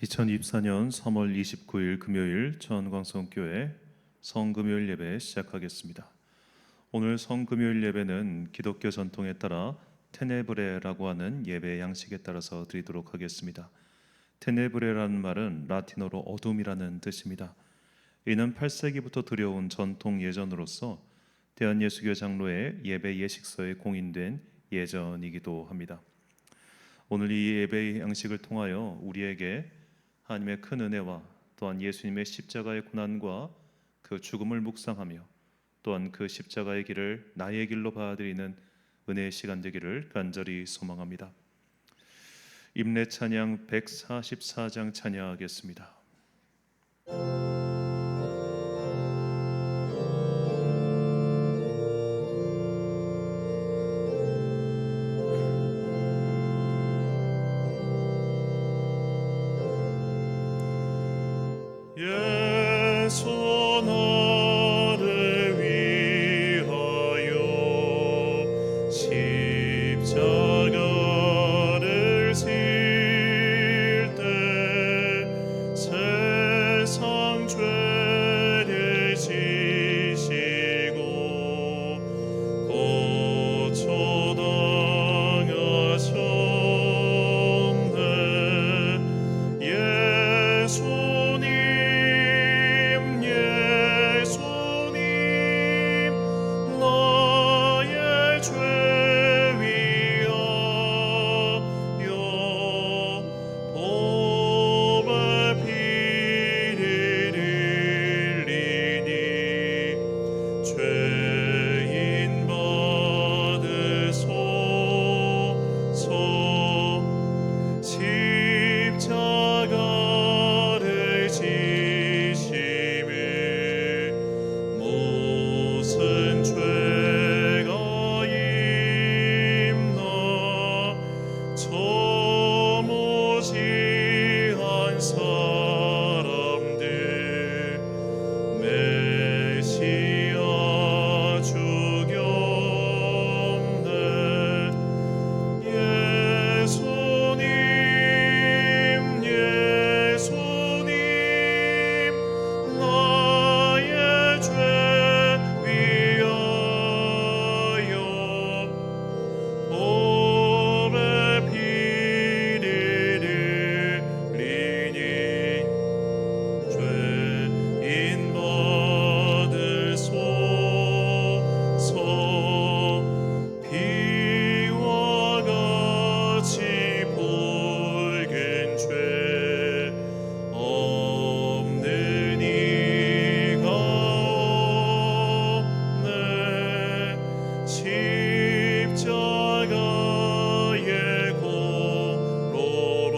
2024년 3월 29일 금요일 천광성교회 성금요일 예배 시작하겠습니다. 오늘 성금요일 예배는 기독교 전통에 따라 테네브레라고 하는 예배 양식에 따라서 드리도록 하겠습니다. 테네브레라는 말은 라틴어로 어둠이라는 뜻입니다. 이는 8세기부터 들여온 전통 예전으로서 대한예수교 장로의 예배 예식서에 공인된 예전이기도 합니다. 오늘 이 예배 양식을 통하여 우리에게 하나님의 큰 은혜와 또한 예수님의 십자가의 고난과 그 죽음을 묵상하며 또한 그 십자가의 길을 나의 길로 받아들이는 은혜의 시간 되기를 간절히 소망합니다. 임례 찬양 144장 찬양하겠습니다. 예수 너를 위하여 십자가를 질 때 세상 죄를 지시고 고초당하셨네. 예수님 나의 죄 위하여 보배 피를 흘리니 죄인 받으소서. 십자가를 지심에 무슨 죄가 있나. 저 무지한 사람들 메시아 죽였네. 예수님 나의 죄 위하여 보배 피를 흘리니 죄인 받으소서. 피와 같이 붉은 죄 없는 이가 없네. 십자가의 고로로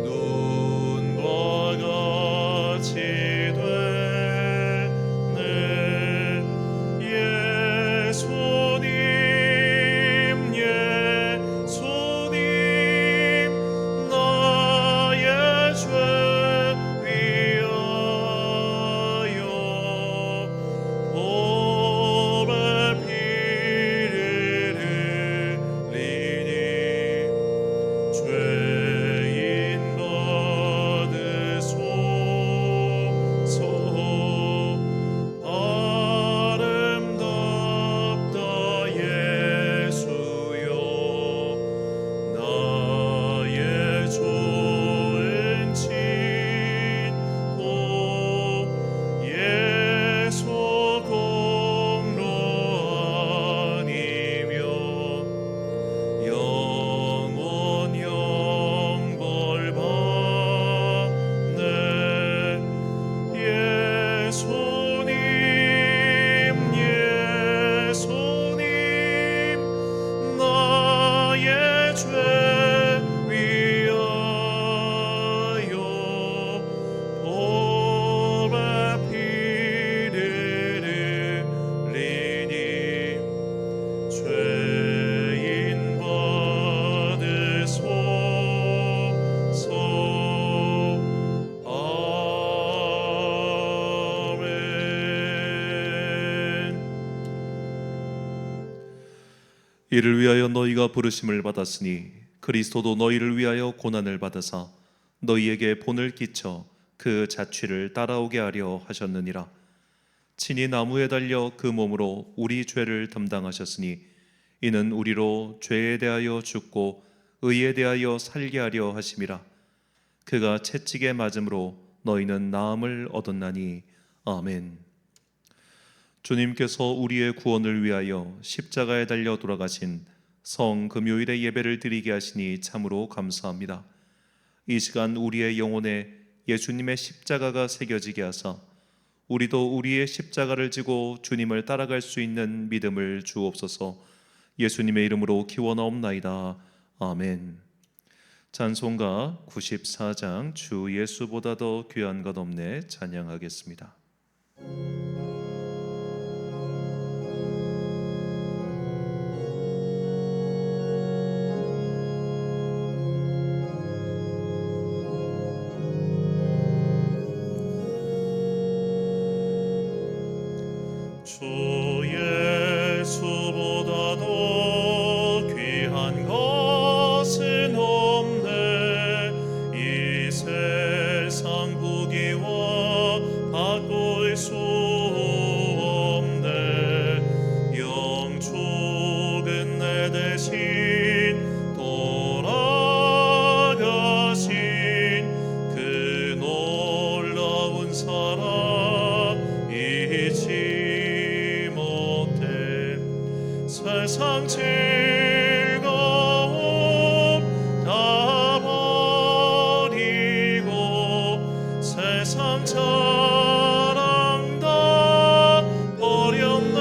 눈과 같이 됐네. 예수님 나의 죄 위하여 보배 피를 흘리니 죄인 받으소서. 아름답다 예수여 나의 좋은 친구. 예수 공로 아니면 영원 영벌 받네. 예수님 나의 죄 위하여 보배 피를 흘리니 죄인 받으소서. 아멘. 이를 위하여 너희가 부르심을 받았으니 그리스도도 너희를 위하여 고난을 받으사 너희에게 본을 끼쳐 그 자취를 따라오게 하려 하셨느니라. 친히 나무에 달려 그 몸으로 우리 죄를 담당하셨으니 이는 우리로 죄에 대하여 죽고 의에 대하여 살게 하려 하심이라. 그가 채찍에 맞음으로 너희는 나음을 얻었나니. 아멘. 주님께서 우리의 구원을 위하여 십자가에 달려 돌아가신 성금요일의 예배를 드리게 하시니 참으로 감사합니다. 이 시간 우리의 영혼에 예수님의 십자가가 새겨지게 하사 우리도 우리의 십자가를 지고 주님을 따라갈 수 있는 믿음을 주옵소서. 예수님의 이름으로 기원하옵나이다. 아멘. 찬송가 94장 주 예수보다 더 귀한 것 없네 찬양하겠습니다. 주 예수보다 더 귀한 것은 없네. 이 세상 부귀와 바꿀 수 없네. 영축은 내 대신 돌아가신 그 놀라운 사랑 잊지 못해. 세상 즐거움 다 버리고 세상 자랑 다 버렸네.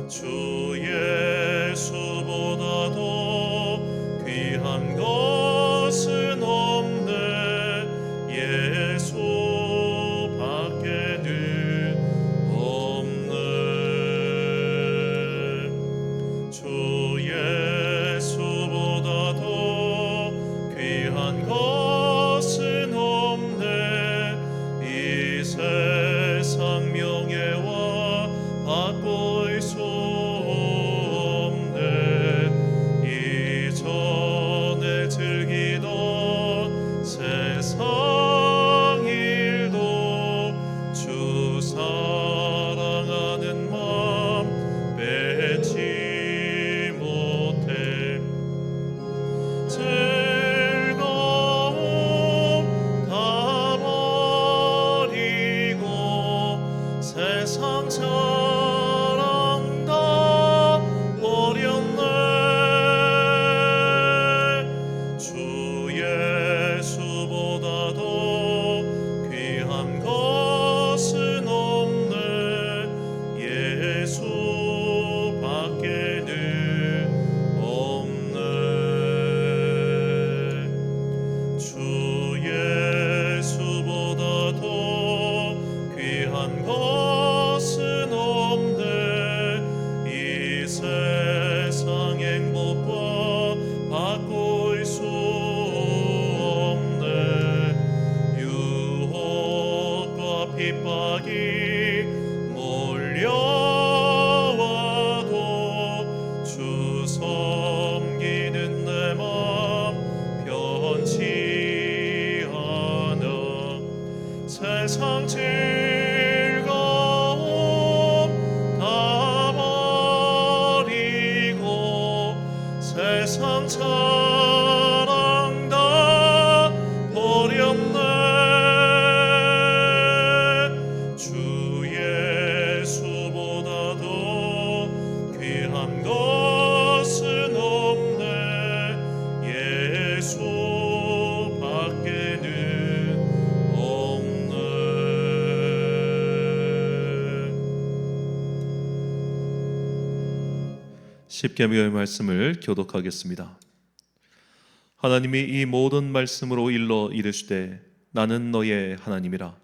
주 예수보다 더 귀한 것은 없네. 예수 밖에는 없네. 주 예수보다 더 귀한 것은 없네. 이 세상 명예와 바꿀 수 없네. 이전에 즐기던 세상 일도 주 사랑하는 마음 뺏지 못해. 즐거움 다 버리고 세상 자랑 다 버렸네. 주 예수보다 더 귀한 것은 없네. 예수 밖에는 없네. 주 예수보다 더 귀한 것은 없네. 이 세상 행복과 바꿀 수 없네. 유혹과 핍박이 몰려와도 주 섬기는 내 맘 변치 않아. 세상 즐거움 다 버리고 세상 자랑 다 버렸네. 주 예수보다 더 귀한 것은 없네. 예수 밖에는 없네. 십계명의 말씀을 교독하겠습니다. 하나님이 이 모든 말씀으로 일러 이르시되 나는 너의 하나님이라.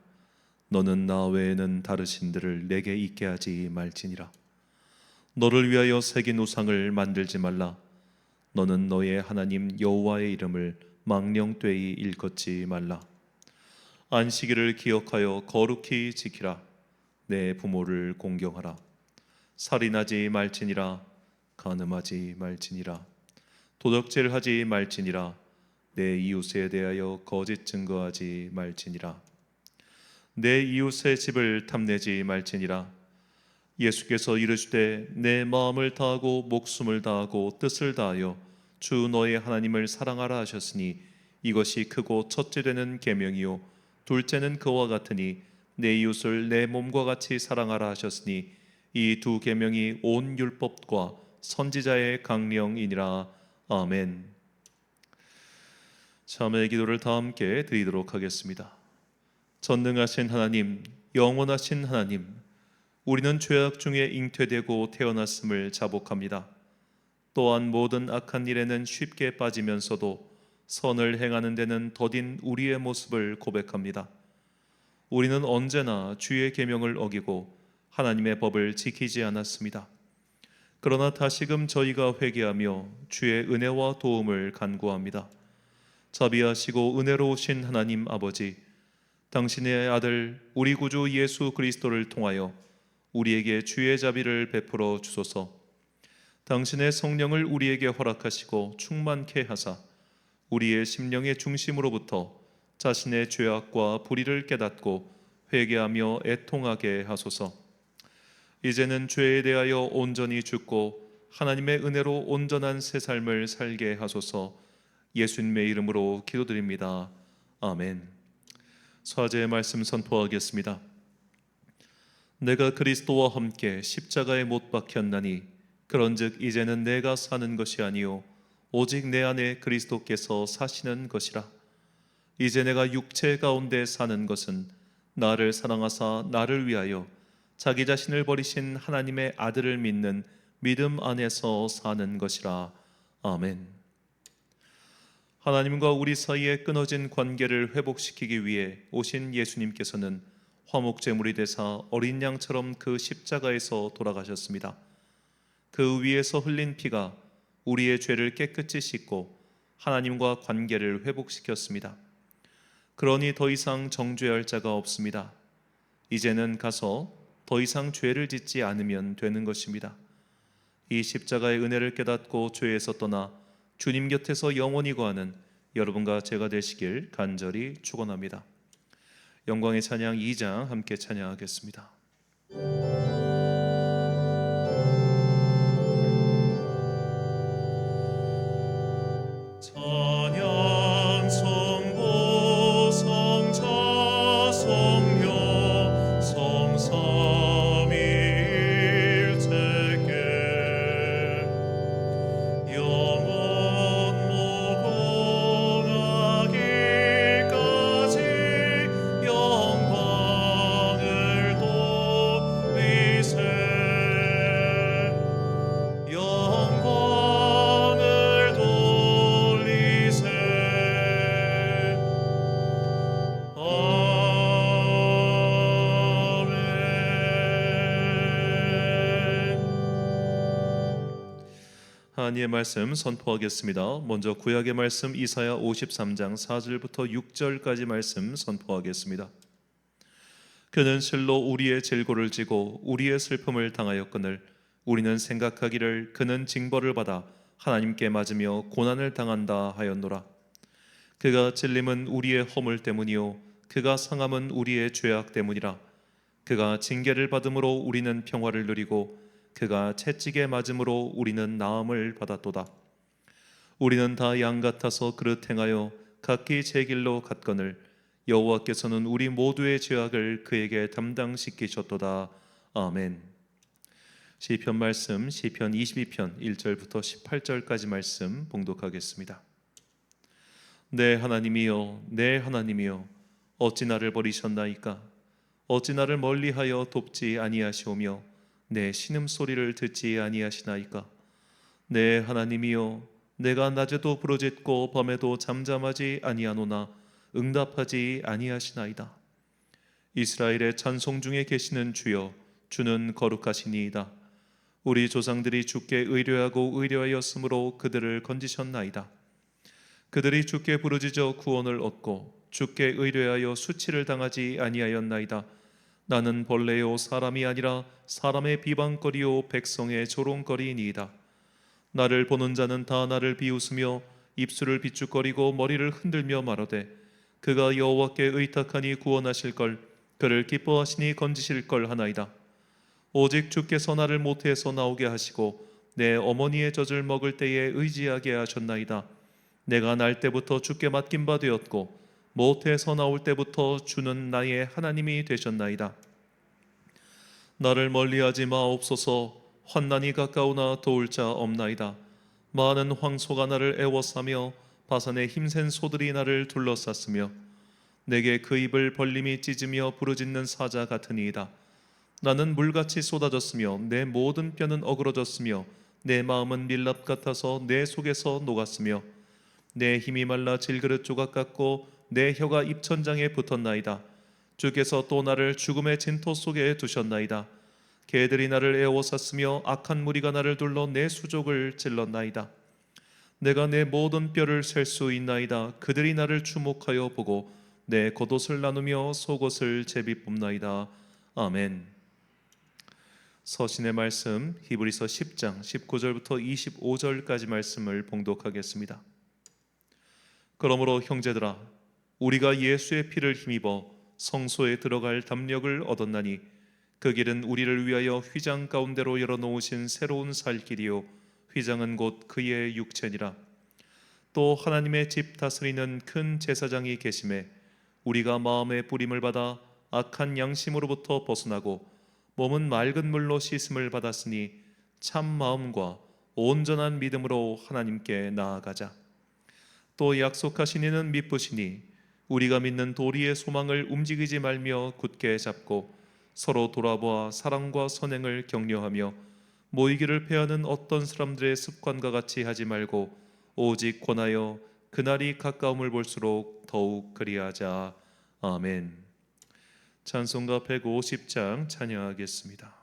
너는 나 외에는 다르신들을 내게 있게 하지 말지니라. 너를 위하여 새긴 우상을 만들지 말라. 너는 너의 하나님 여호와의 이름을 망령되이 일컫지 말라. 안식일을 기억하여 거룩히 지키라. 내 부모를 공경하라. 살인하지 말지니라. 간음하지 말지니라. 도적질하지 말지니라. 내 이웃에 대하여 거짓 증거하지 말지니라. 내 이웃의 집을 탐내지 말지니라. 예수께서 이르시되 내 마음을 다하고 목숨을 다하고 뜻을 다하여 주 너의 하나님을 사랑하라 하셨으니 이것이 크고 첫째 되는 계명이요 둘째는 그와 같으니 내 이웃을 내 몸과 같이 사랑하라 하셨으니 이 두 계명이 온 율법과 선지자의 강령이니라. 아멘. 참회 기도를 다 함께 드리도록 하겠습니다. 전능하신 하나님, 영원하신 하나님, 우리는 죄악 중에 잉태되고 태어났음을 자복합니다. 또한 모든 악한 일에는 쉽게 빠지면서도 선을 행하는 데는 더딘 우리의 모습을 고백합니다. 우리는 언제나 주의 계명을 어기고 하나님의 법을 지키지 않았습니다. 그러나 다시금 저희가 회개하며 주의 은혜와 도움을 간구합니다. 자비하시고 은혜로우신 하나님 아버지, 당신의 아들 우리 구주 예수 그리스도를 통하여 우리에게 주의 자비를 베풀어 주소서. 당신의 성령을 우리에게 허락하시고 충만케 하사 우리의 심령의 중심으로부터 자신의 죄악과 불의를 깨닫고 회개하며 애통하게 하소서. 이제는 죄에 대하여 온전히 죽고 하나님의 은혜로 온전한 새 삶을 살게 하소서. 예수님의 이름으로 기도드립니다. 아멘. 서재의 말씀 선포하겠습니다. 내가 그리스도와 함께 십자가에 못 박혔나니 그런즉 이제는 내가 사는 것이 아니요 오직 내 안에 그리스도께서 사시는 것이라. 이제 내가 육체 가운데 사는 것은 나를 사랑하사 나를 위하여 자기 자신을 버리신 하나님의 아들을 믿는 믿음 안에서 사는 것이라. 아멘. 하나님과 우리 사이에 끊어진 관계를 회복시키기 위해 오신 예수님께서는 화목제물이 되사 어린 양처럼 그 십자가에서 돌아가셨습니다. 그 위에서 흘린 피가 우리의 죄를 깨끗이 씻고 하나님과 관계를 회복시켰습니다. 그러니 더 이상 정죄할 자가 없습니다. 이제는 가서 더 이상 죄를 짓지 않으면 되는 것입니다. 이 십자가의 은혜를 깨닫고 죄에서 떠나 주님 곁에서 영원히 거하는 여러분과 제가 되시길 간절히 축원합니다. 영광의 찬양 2장 함께 찬양하겠습니다. 찬양 성부 성자 성녀 성삼위일체께 영원 무궁하기까지 영광을 돌리세. 영광을 돌리세. 하나님의 말씀 선포하겠습니다. 먼저 구약의 말씀 이사야 53장 4절부터 6절까지 말씀 선포하겠습니다. 그는 실로 우리의 질고를 지고 우리의 슬픔을 당하였거늘 우리는 생각하기를 그는 징벌을 받아 하나님께 맞으며 고난을 당한다 하였노라. 그가 찔림은 우리의 허물 때문이요 그가 상함은 우리의 죄악 때문이라. 그가 징계를 받음으로 우리는 평화를 누리고 그가 채찍에 맞음으로 우리는 나음을 받았도다. 우리는 다 양 같아서 그릇 행하여 각기 제 길로 갔거늘 여호와께서는 우리 모두의 죄악을 그에게 담당시키셨도다. 아멘. 시편 말씀 시편 22편 1절부터 18절까지 말씀 봉독하겠습니다. 내 하나님이여 내 하나님이여 어찌 나를 버리셨나이까. 어찌 나를 멀리하여 돕지 아니하시오며 내 신음소리를 듣지 아니하시나이까. 내 하나님이여 내가 낮에도 부르짖고 밤에도 잠잠하지 아니하노나 응답하지 아니하시나이다. 이스라엘의 찬송 중에 계시는 주여 주는 거룩하시니이다. 우리 조상들이 주께 의뢰하고 의뢰하였으므로 그들을 건지셨나이다. 그들이 주께 부르짖어 구원을 얻고 주께 의뢰하여 수치를 당하지 아니하였나이다. 나는 벌레요 사람이 아니라 사람의 비방거리요 백성의 조롱거리이니이다. 나를 보는 자는 다 나를 비웃으며 입술을 비축거리고 머리를 흔들며 말하되 그가 여호와께 의탁하니 구원하실 걸 그를 기뻐하시니 건지실 걸 하나이다. 오직 주께서 나를 모태에서 나오게 하시고 내 어머니의 젖을 먹을 때에 의지하게 하셨나이다. 내가 날 때부터 주께 맡긴 바 되었고 모태에서 나올 때부터 주는 나의 하나님이 되셨나이다. 나를 멀리하지 마옵소서. 환난이 가까우나 도울 자 없나이다. 많은 황소가 나를 애워싸며 바산의 힘센 소들이 나를 둘러쌌으며 내게 그 입을 벌림이 찢으며 부르짖는 사자 같으니이다. 나는 물같이 쏟아졌으며 내 모든 뼈는 어그러졌으며 내 마음은 밀랍 같아서 내 속에서 녹았으며 내 힘이 말라 질그릇 조각 같고 내 혀가 입천장에 붙었나이다. 주께서 또 나를 죽음의 진토 속에 두셨나이다. 개들이 나를 애워쌌으며 악한 무리가 나를 둘러 내 수족을 찔렀나이다. 내가 내 모든 뼈를 셀 수 있나이다. 그들이 나를 주목하여 보고 내 겉옷을 나누며 속옷을 제비 뽑나이다. 아멘. 서신의 말씀 히브리서 10장 19절부터 25절까지 말씀을 봉독하겠습니다. 그러므로 형제들아 우리가 예수의 피를 힘입어 성소에 들어갈 담력을 얻었나니 그 길은 우리를 위하여 휘장 가운데로 열어놓으신 새로운 살 길이요 휘장은 곧 그의 육체니라. 또 하나님의 집 다스리는 큰 제사장이 계심에 우리가 마음의 뿌림을 받아 악한 양심으로부터 벗어나고 몸은 맑은 물로 씻음을 받았으니 참 마음과 온전한 믿음으로 하나님께 나아가자. 또 약속하신 이는 미쁘시니 우리가 믿는 도리의 소망을 움직이지 말며 굳게 잡고 서로 돌아보아 사랑과 선행을 격려하며 모이기를 패하는 어떤 사람들의 습관과 같이 하지 말고 오직 권하여 그날이 가까움을 볼수록 더욱 그리하자. 아멘. 찬송가 150장 찬양하겠습니다.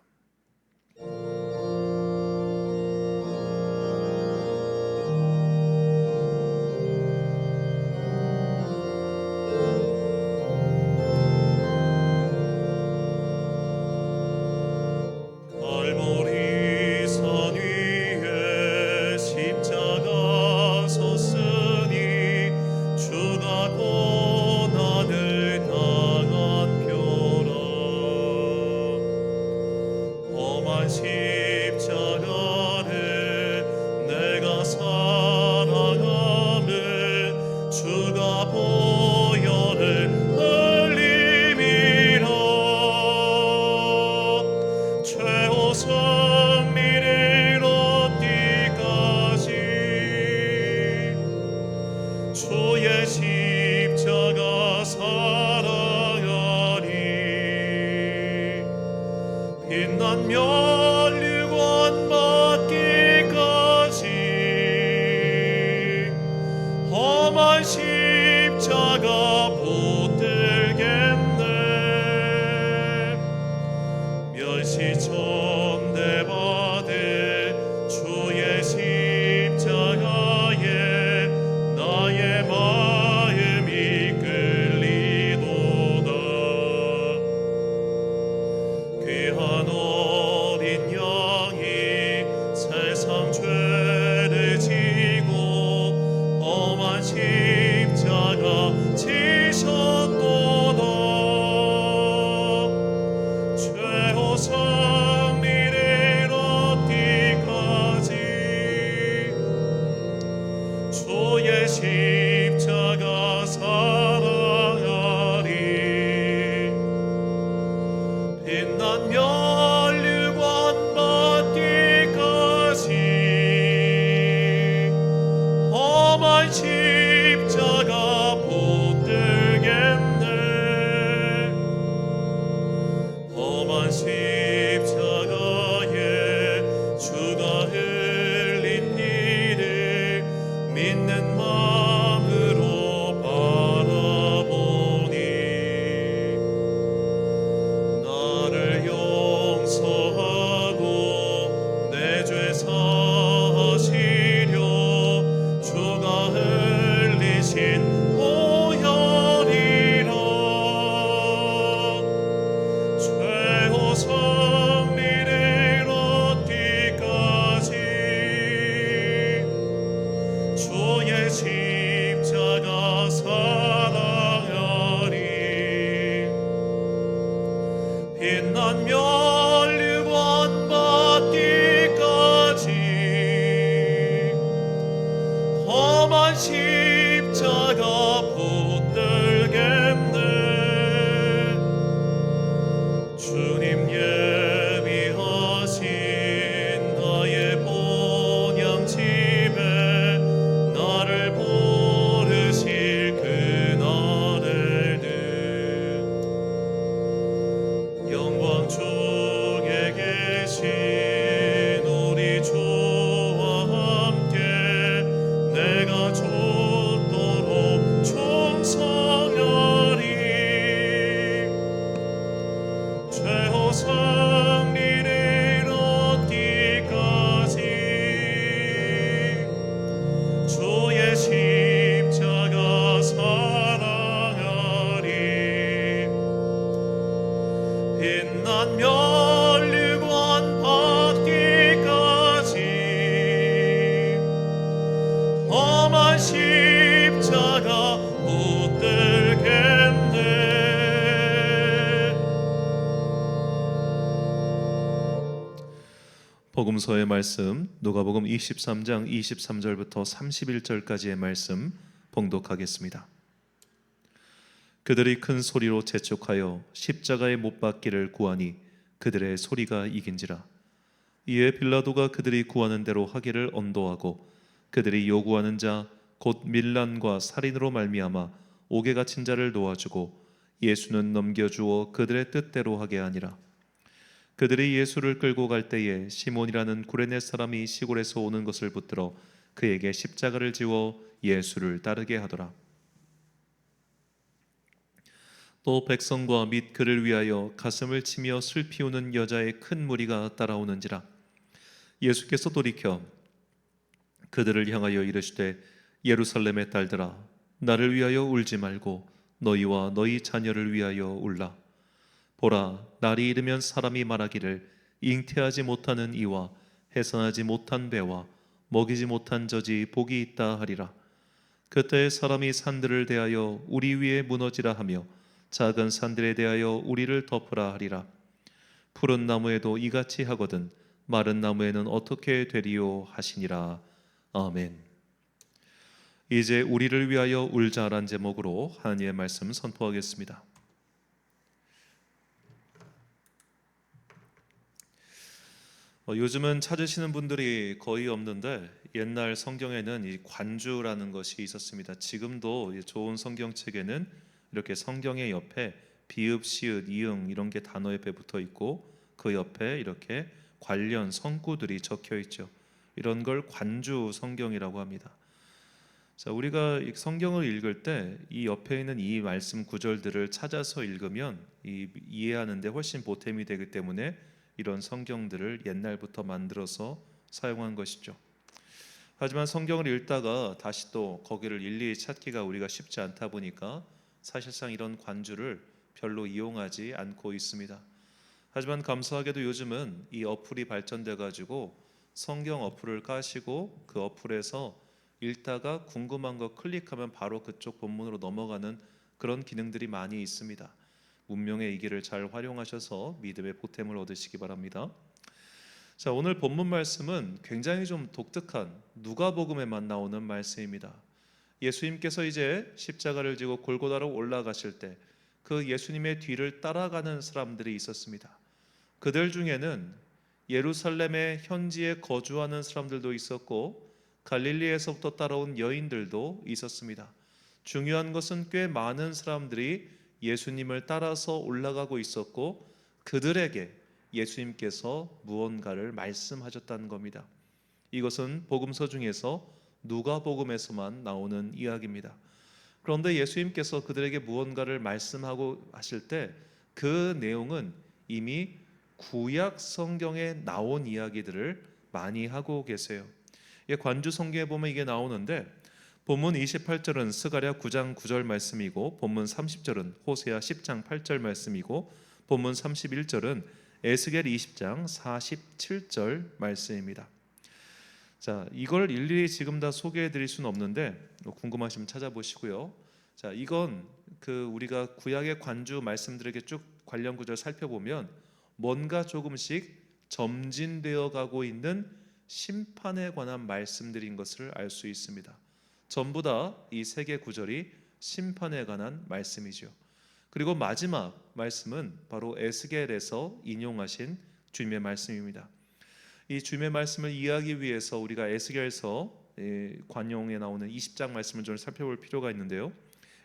갈보리 산 위에 십자가 섰으니 주가 고난을 당한 표라. 험한 십자가를 내가 사랑하며 주가 보혈을 흘림이라. 최후 승리를 얻기까지 주의 십자가 사랑하리. 빛난 면류관 받기까지 험한 십자가 붙들겠네. 멸시천대받을 주의 십자가에 나의 마음이 끌리도다. 귀한 어린 양이 세상 죄를 지고 험한 십자가 지셨도다. 최후 승리를 얻기까지 주의 십자가 사랑하리. 빛난 면류관 받기까지 험한 십자가 붙들겠네. 험한 십자가에 주가 흘린 피를 믿는 마음으로 바라보니 나를 용서하고 내 죄 사하시려 주가 흘리신 보혈이라. 최후 승리를 얻기까지 주의 십자가 사랑하리. 빛난 면류관 받기까지 험한 십자가 붙들겠네. 주님 예비하신 나의 본향집에 나를 부르실 그날에는 영광 중에 계신 우리 주와 함께 내가 죽도록 충성하리. 최후 승리를 얻기까지 주의 십자가 사랑하리. 빛난 면류관 받기까지 험한 십자가 붙들겠네. 복음서의 말씀 누가복음 23장 23절부터 31절까지의 말씀 봉독하겠습니다. 그들이 큰 소리로 재촉하여 십자가에 못 박기를 구하니 그들의 소리가 이긴지라. 이에 빌라도가 그들이 구하는 대로 하기를 언도하고 그들이 요구하는 자 곧 밀란과 살인으로 말미암아 옥에 갇힌 자를 놓아주고 예수는 넘겨주어 그들의 뜻대로 하게 하니라. 그들이 예수를 끌고 갈 때에 시몬이라는 구레네 사람이 시골에서 오는 것을 붙들어 그에게 십자가를 지워 예수를 따르게 하더라. 또 백성과 및 그를 위하여 가슴을 치며 슬피 우는 여자의 큰 무리가 따라오는지라. 예수께서 돌이켜 그들을 향하여 이르시되 예루살렘의 딸들아 나를 위하여 울지 말고 너희와 너희 자녀를 위하여 울라. 보라, 날이 이르면 사람이 말하기를 잉태하지 못하는 이와 해산하지 못한 배와 먹이지 못한 젖이 복이 있다 하리라. 그때 사람이 산들을 대하여 우리 위에 무너지라 하며 작은 산들에 대하여 우리를 덮으라 하리라. 푸른 나무에도 이같이 하거든 마른 나무에는 어떻게 되리요 하시니라. 아멘. 이제 우리를 위하여 울자란 제목으로 하나님의 말씀 선포하겠습니다. 요즘은 찾으시는 분들이 거의 없는데 옛날 성경에는 이 관주라는 것이 있었습니다. 지금도 좋은 성경책에는 이렇게 성경의 옆에 비읍, 시읒, 이응 이런 게 단어 옆에 붙어 있고 그 옆에 이렇게 관련 성구들이 적혀 있죠. 이런 걸 관주 성경이라고 합니다. 자, 우리가 이 성경을 읽을 때 이 옆에 있는 이 말씀 구절들을 찾아서 읽으면 이해하는데 훨씬 보탬이 되기 때문에 이런 성경들을 옛날부터 만들어서 사용한 것이죠. 하지만 성경을 읽다가 다시 또 거기를 일일이 찾기가 우리가 쉽지 않다 보니까 사실상 이런 관주를 별로 이용하지 않고 있습니다. 하지만 감사하게도 요즘은 이 어플이 발전돼 가지고 성경 어플을 까시고 그 어플에서 읽다가 궁금한 거 클릭하면 바로 그쪽 본문으로 넘어가는 그런 기능들이 많이 있습니다. 문명의 이 길을 잘 활용하셔서 믿음의 보탬을 얻으시기 바랍니다. 자, 오늘 본문 말씀은 굉장히 좀 독특한 누가복음에만 나오는 말씀입니다. 예수님께서 이제 십자가를 지고 골고다로 올라가실 때 그 예수님의 뒤를 따라가는 사람들이 있었습니다. 그들 중에는 예루살렘의 현지에 거주하는 사람들도 있었고 갈릴리에서부터 따라온 여인들도 있었습니다. 중요한 것은 꽤 많은 사람들이 예수님을 따라서 올라가고 있었고 그들에게 예수님께서 무언가를 말씀하셨다는 겁니다. 이것은 복음서 중에서 누가복음에서만 나오는 이야기입니다. 그런데 예수님께서 그들에게 무언가를 말씀하고 하실 때 그 내용은 이미 구약 성경에 나온 이야기들을 많이 하고 계세요. 관주 성경에 보면 이게 나오는데 본문 28절은 스가랴 9장 9절 말씀이고 본문 30절은 호세아 10장 8절 말씀이고 본문 31절은 에스겔 20장 47절 말씀입니다. 자, 이걸 일일이 지금 다 소개해 드릴 수는 없는데 궁금하시면 찾아보시고요. 자, 이건 우리가 구약의 관주 말씀들에게 쭉 관련 구절 살펴보면 뭔가 조금씩 점진되어 가고 있는 심판에 관한 말씀들인 것을 알 수 있습니다. 전부 다 이 세 개 구절이 심판에 관한 말씀이죠. 그리고 마지막 말씀은 바로 에스겔에서 인용하신 주님의 말씀입니다. 이 주님의 말씀을 이해하기 위해서 우리가 에스겔서 관용에 나오는 20장 말씀을 좀 살펴볼 필요가 있는데요.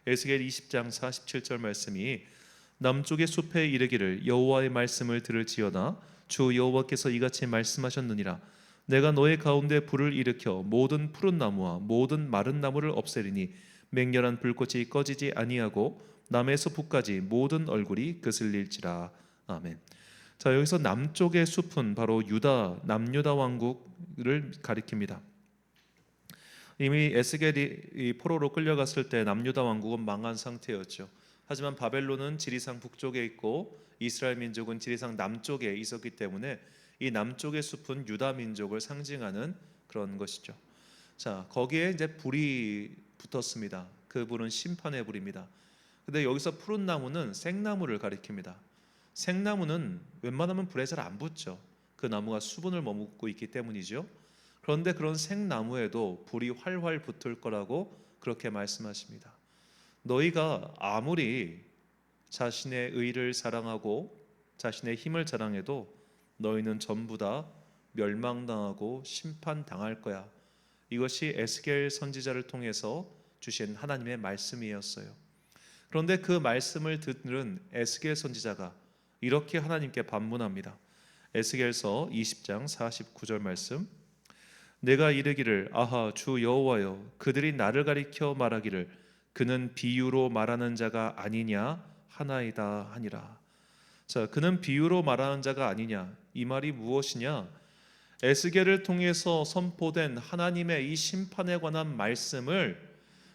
에스겔 20장 47절 말씀이 남쪽의 숲에 이르기를 여호와의 말씀을 들을지어다 주 여호와께서 이같이 말씀하셨느니라 내가 너의 가운데 불을 일으켜 모든 푸른 나무와 모든 마른 나무를 없애리니 맹렬한 불꽃이 꺼지지 아니하고 남에서 북까지 모든 얼굴이 그슬릴지라. 아멘. 자, 여기서 남쪽의 숲은 바로 남유다 왕국을 가리킵니다. 이미 에스겔이 포로로 끌려갔을 때 남유다 왕국은 망한 상태였죠. 하지만 바벨론은 지리산 북쪽에 있고 이스라엘 민족은 지리산 남쪽에 있었기 때문에 이 남쪽의 숲은 유다 민족을 상징하는 그런 것이죠. 자, 거기에 이제 불이 붙었습니다. 그 불은 심판의 불입니다. 근데 여기서 푸른 나무는 생나무를 가리킵니다. 생나무는 웬만하면 불에 잘 안 붙죠. 그 나무가 수분을 머금고 있기 때문이죠. 그런데 그런 생나무에도 불이 활활 붙을 거라고 그렇게 말씀하십니다. 너희가 아무리 자신의 의를 사랑하고 자신의 힘을 자랑해도 너희는 전부 다 멸망당하고 심판당할 거야. 이것이 에스겔 선지자를 통해서 주신 하나님의 말씀이었어요. 그런데 그 말씀을 들은 에스겔 선지자가 이렇게 하나님께 반문합니다. 에스겔서 20장 49절 말씀 내가 이르기를 아하 주 여호와여 그들이 나를 가리켜 말하기를 그는 비유로 말하는 자가 아니냐 하나이다 하니라. 자, 그는 비유로 말하는 자가 아니냐, 이 말이 무엇이냐? 에스겔을 통해서 선포된 하나님의 이 심판에 관한 말씀을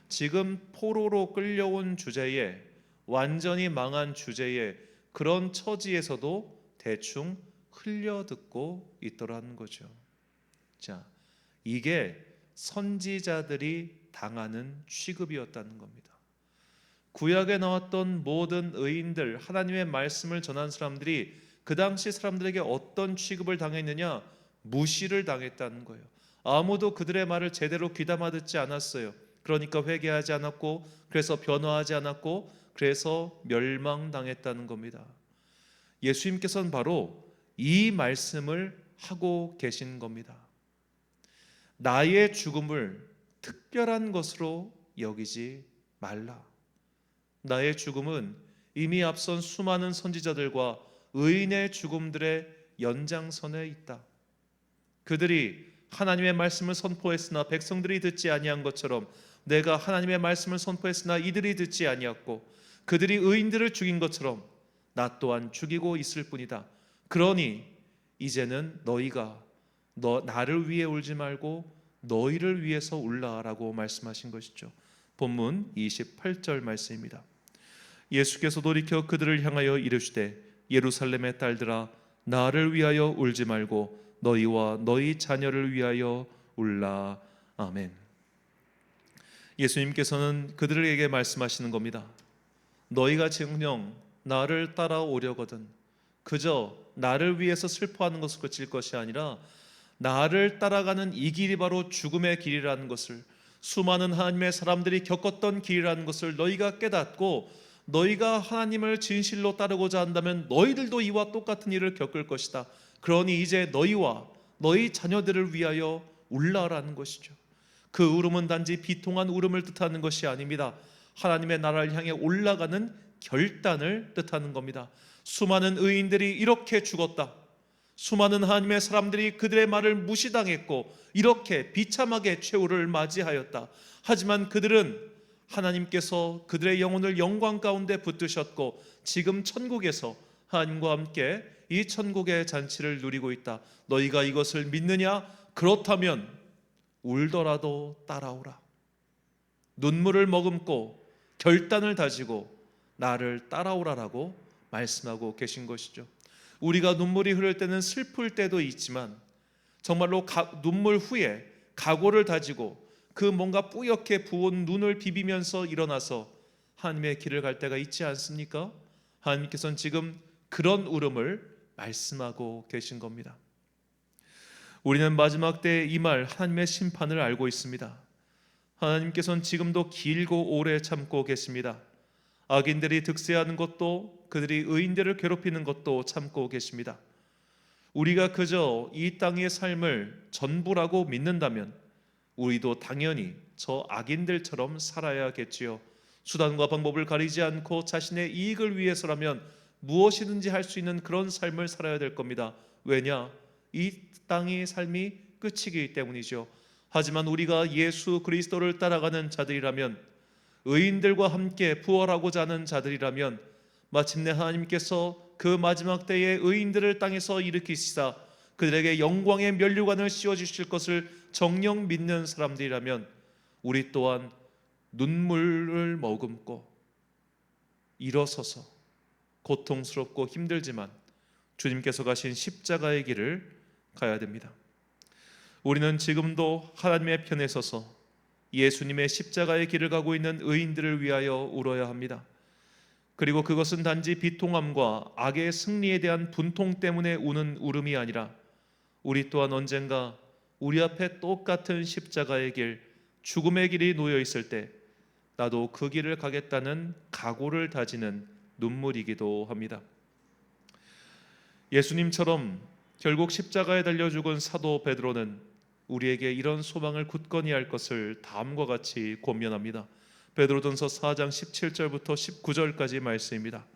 지금 포로로 끌려온 주제에, 완전히 망한 주제에, 그런 처지에서도 대충 흘려듣고 있더라는 거죠. 자, 이게 선지자들이 당하는 취급이었다는 겁니다. 구약에 나왔던 모든 의인들, 하나님의 말씀을 전한 사람들이 그 당시 사람들에게 어떤 취급을 당했느냐? 무시를 당했다는 거예요. 아무도 그들의 말을 제대로 귀담아 듣지 않았어요. 그러니까 회개하지 않았고, 그래서 변화하지 않았고, 그래서 멸망당했다는 겁니다. 예수님께서는 바로 이 말씀을 하고 계신 겁니다. 나의 죽음을 특별한 것으로 여기지 말라. 나의 죽음은 이미 앞선 수많은 선지자들과 의인의 죽음들의 연장선에 있다. 그들이 하나님의 말씀을 선포했으나 백성들이 듣지 아니한 것처럼 내가 하나님의 말씀을 선포했으나 이들이 듣지 아니했고 그들이 의인들을 죽인 것처럼 나 또한 죽이고 있을 뿐이다. 그러니 이제는 너희가 나를 위해 울지 말고 너희를 위해서 울라라고 말씀하신 것이죠. 본문 28절 말씀입니다. 예수께서 돌이켜 그들을 향하여 이르시되 예루살렘의 딸들아 나를 위하여 울지 말고 너희와 너희 자녀를 위하여 울라. 아멘. 예수님께서는 그들에게 말씀하시는 겁니다. 너희가 정녕 나를 따라오려거든 그저 나를 위해서 슬퍼하는 것을 그칠 것이 아니라 나를 따라가는 이 길이 바로 죽음의 길이라는 것을, 수많은 하나님의 사람들이 겪었던 길이라는 것을 너희가 깨닫고 너희가 하나님을 진실로 따르고자 한다면 너희들도 이와 똑같은 일을 겪을 것이다. 그러니 이제 너희와 너희 자녀들을 위하여 울라라는 것이죠. 그 울음은 단지 비통한 울음을 뜻하는 것이 아닙니다. 하나님의 나라를 향해 올라가는 결단을 뜻하는 겁니다. 수많은 의인들이 이렇게 죽었다. 수많은 하나님의 사람들이 그들의 말을 무시당했고 이렇게 비참하게 최후를 맞이하였다. 하지만 그들은 하나님께서 그들의 영혼을 영광 가운데 붙드셨고 지금 천국에서 하나님과 함께 이 천국의 잔치를 누리고 있다. 너희가 이것을 믿느냐? 그렇다면 울더라도 따라오라. 눈물을 머금고 결단을 다지고 나를 따라오라라고 말씀하고 계신 것이죠. 우리가 눈물이 흐를 때는 슬플 때도 있지만 정말로 눈물 후에 각오를 다지고 그 뭔가 뿌옇게 부은 눈을 비비면서 일어나서 하나님의 길을 갈 때가 있지 않습니까? 하나님께서는 지금 그런 울음을 말씀하고 계신 겁니다. 우리는 마지막 때에 임할 하나님의 심판을 알고 있습니다. 하나님께서는 지금도 길고 오래 참고 계십니다. 악인들이 득세하는 것도, 그들이 의인들을 괴롭히는 것도 참고 계십니다. 우리가 그저 이 땅의 삶을 전부라고 믿는다면 우리도 당연히 저 악인들처럼 살아야겠지요. 수단과 방법을 가리지 않고 자신의 이익을 위해서라면 무엇이든지 할 수 있는 그런 삶을 살아야 될 겁니다. 왜냐? 이 땅의 삶이 끝이기 때문이죠. 하지만 우리가 예수 그리스도를 따라가는 자들이라면, 의인들과 함께 부활하고자 하는 자들이라면, 마침내 하나님께서 그 마지막 때에 의인들을 땅에서 일으키시사 그들에게 영광의 면류관을 씌워주실 것을 정녕 믿는 사람들이라면, 우리 또한 눈물을 머금고 일어서서 고통스럽고 힘들지만 주님께서 가신 십자가의 길을 가야 됩니다. 우리는 지금도 하나님의 편에 서서 예수님의 십자가의 길을 가고 있는 의인들을 위하여 울어야 합니다. 그리고 그것은 단지 비통함과 악의 승리에 대한 분통 때문에 우는 울음이 아니라, 우리 또한 언젠가 우리 앞에 똑같은 십자가의 길, 죽음의 길이 놓여 있을 때 나도 그 길을 가겠다는 각오를 다지는 눈물이기도 합니다. 예수님처럼 결국 십자가에 달려 죽은 사도 베드로는 우리에게 이런 소망을 굳건히 할 것을 다음과 같이 권면합니다. 베드로전서 4장 17절부터 19절까지 말씀입니다.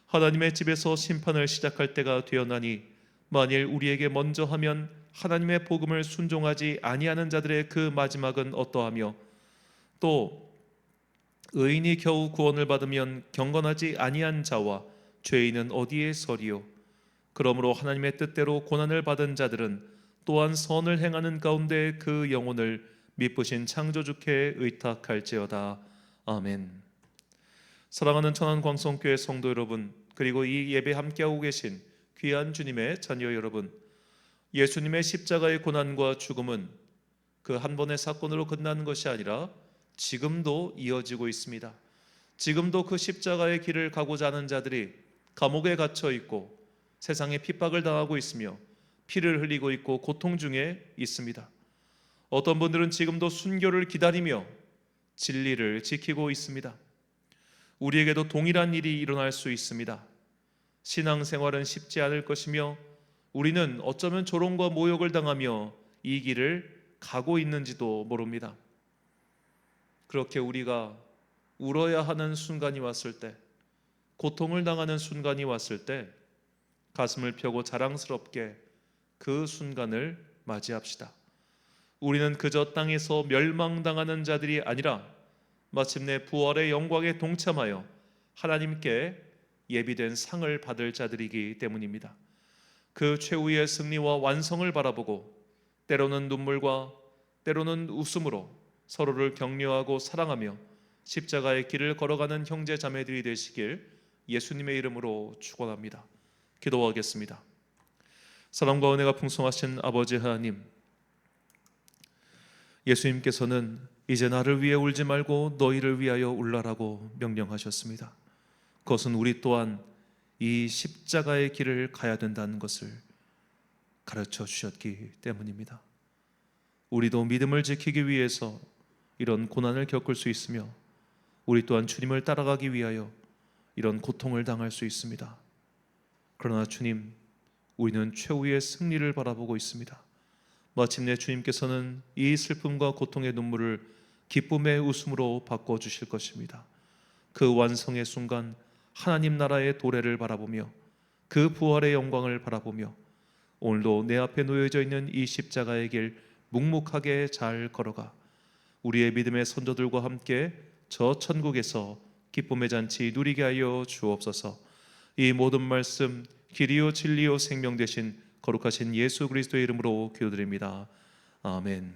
하나님의 집에서 심판을 시작할 때가 되었나니 만일 우리에게 먼저 하면 하나님의 복음을 순종하지 아니하는 자들의 그 마지막은 어떠하며, 또 의인이 겨우 구원을 받으면 경건하지 아니한 자와 죄인은 어디에 서리요? 그러므로 하나님의 뜻대로 고난을 받은 자들은 또한 선을 행하는 가운데 그 영혼을 미쁘신 창조주께 의탁할지어다. 아멘. 사랑하는 천안광성교회 성도 여러분, 그리고 이 예배 함께하고 계신 귀한 주님의 자녀 여러분, 예수님의 십자가의 고난과 죽음은 그 한 번의 사건으로 끝나는 것이 아니라 지금도 이어지고 있습니다. 지금도 그 십자가의 길을 가고자 하는 자들이 감옥에 갇혀 있고 세상에 핍박을 당하고 있으며 피를 흘리고 있고 고통 중에 있습니다. 어떤 분들은 지금도 순교를 기다리며 진리를 지키고 있습니다. 우리에게도 동일한 일이 일어날 수 있습니다. 신앙생활은 쉽지 않을 것이며 우리는 어쩌면 조롱과 모욕을 당하며 이 길을 가고 있는지도 모릅니다. 그렇게 우리가 울어야 하는 순간이 왔을 때, 고통을 당하는 순간이 왔을 때 가슴을 펴고 자랑스럽게 그 순간을 맞이합시다. 우리는 그저 땅에서 멸망당하는 자들이 아니라 마침내 부활의 영광에 동참하여 하나님께 예비된 상을 받을 자들이기 때문입니다. 그 최후의 승리와 완성을 바라보고 때로는 눈물과 때로는 웃음으로 서로를 격려하고 사랑하며 십자가의 길을 걸어가는 형제 자매들이 되시길 예수님의 이름으로 축원합니다. 기도하겠습니다. 사랑과 은혜가 풍성하신 아버지 하나님, 예수님께서는 이제 나를 위해 울지 말고 너희를 위하여 울라라고 명령하셨습니다. 그것은 우리 또한 이 십자가의 길을 가야 된다는 것을 가르쳐 주셨기 때문입니다. 우리도 믿음을 지키기 위해서 이런 고난을 겪을 수 있으며 우리 또한 주님을 따라가기 위하여 이런 고통을 당할 수 있습니다. 그러나 주님, 우리는 최후의 승리를 바라보고 있습니다. 마침내 주님께서는 이 슬픔과 고통의 눈물을 기쁨의 웃음으로 바꿔주실 것입니다. 그 완성의 순간 하나님 나라의 도래를 바라보며 그 부활의 영광을 바라보며 오늘도 내 앞에 놓여져 있는 이 십자가의 길 묵묵하게 잘 걸어가 우리의 믿음의 선조들과 함께 저 천국에서 기쁨의 잔치 누리게 하여 주옵소서. 이 모든 말씀 길이요 진리요 생명 되신 거룩하신 예수 그리스도의 이름으로 기도드립니다. 아멘.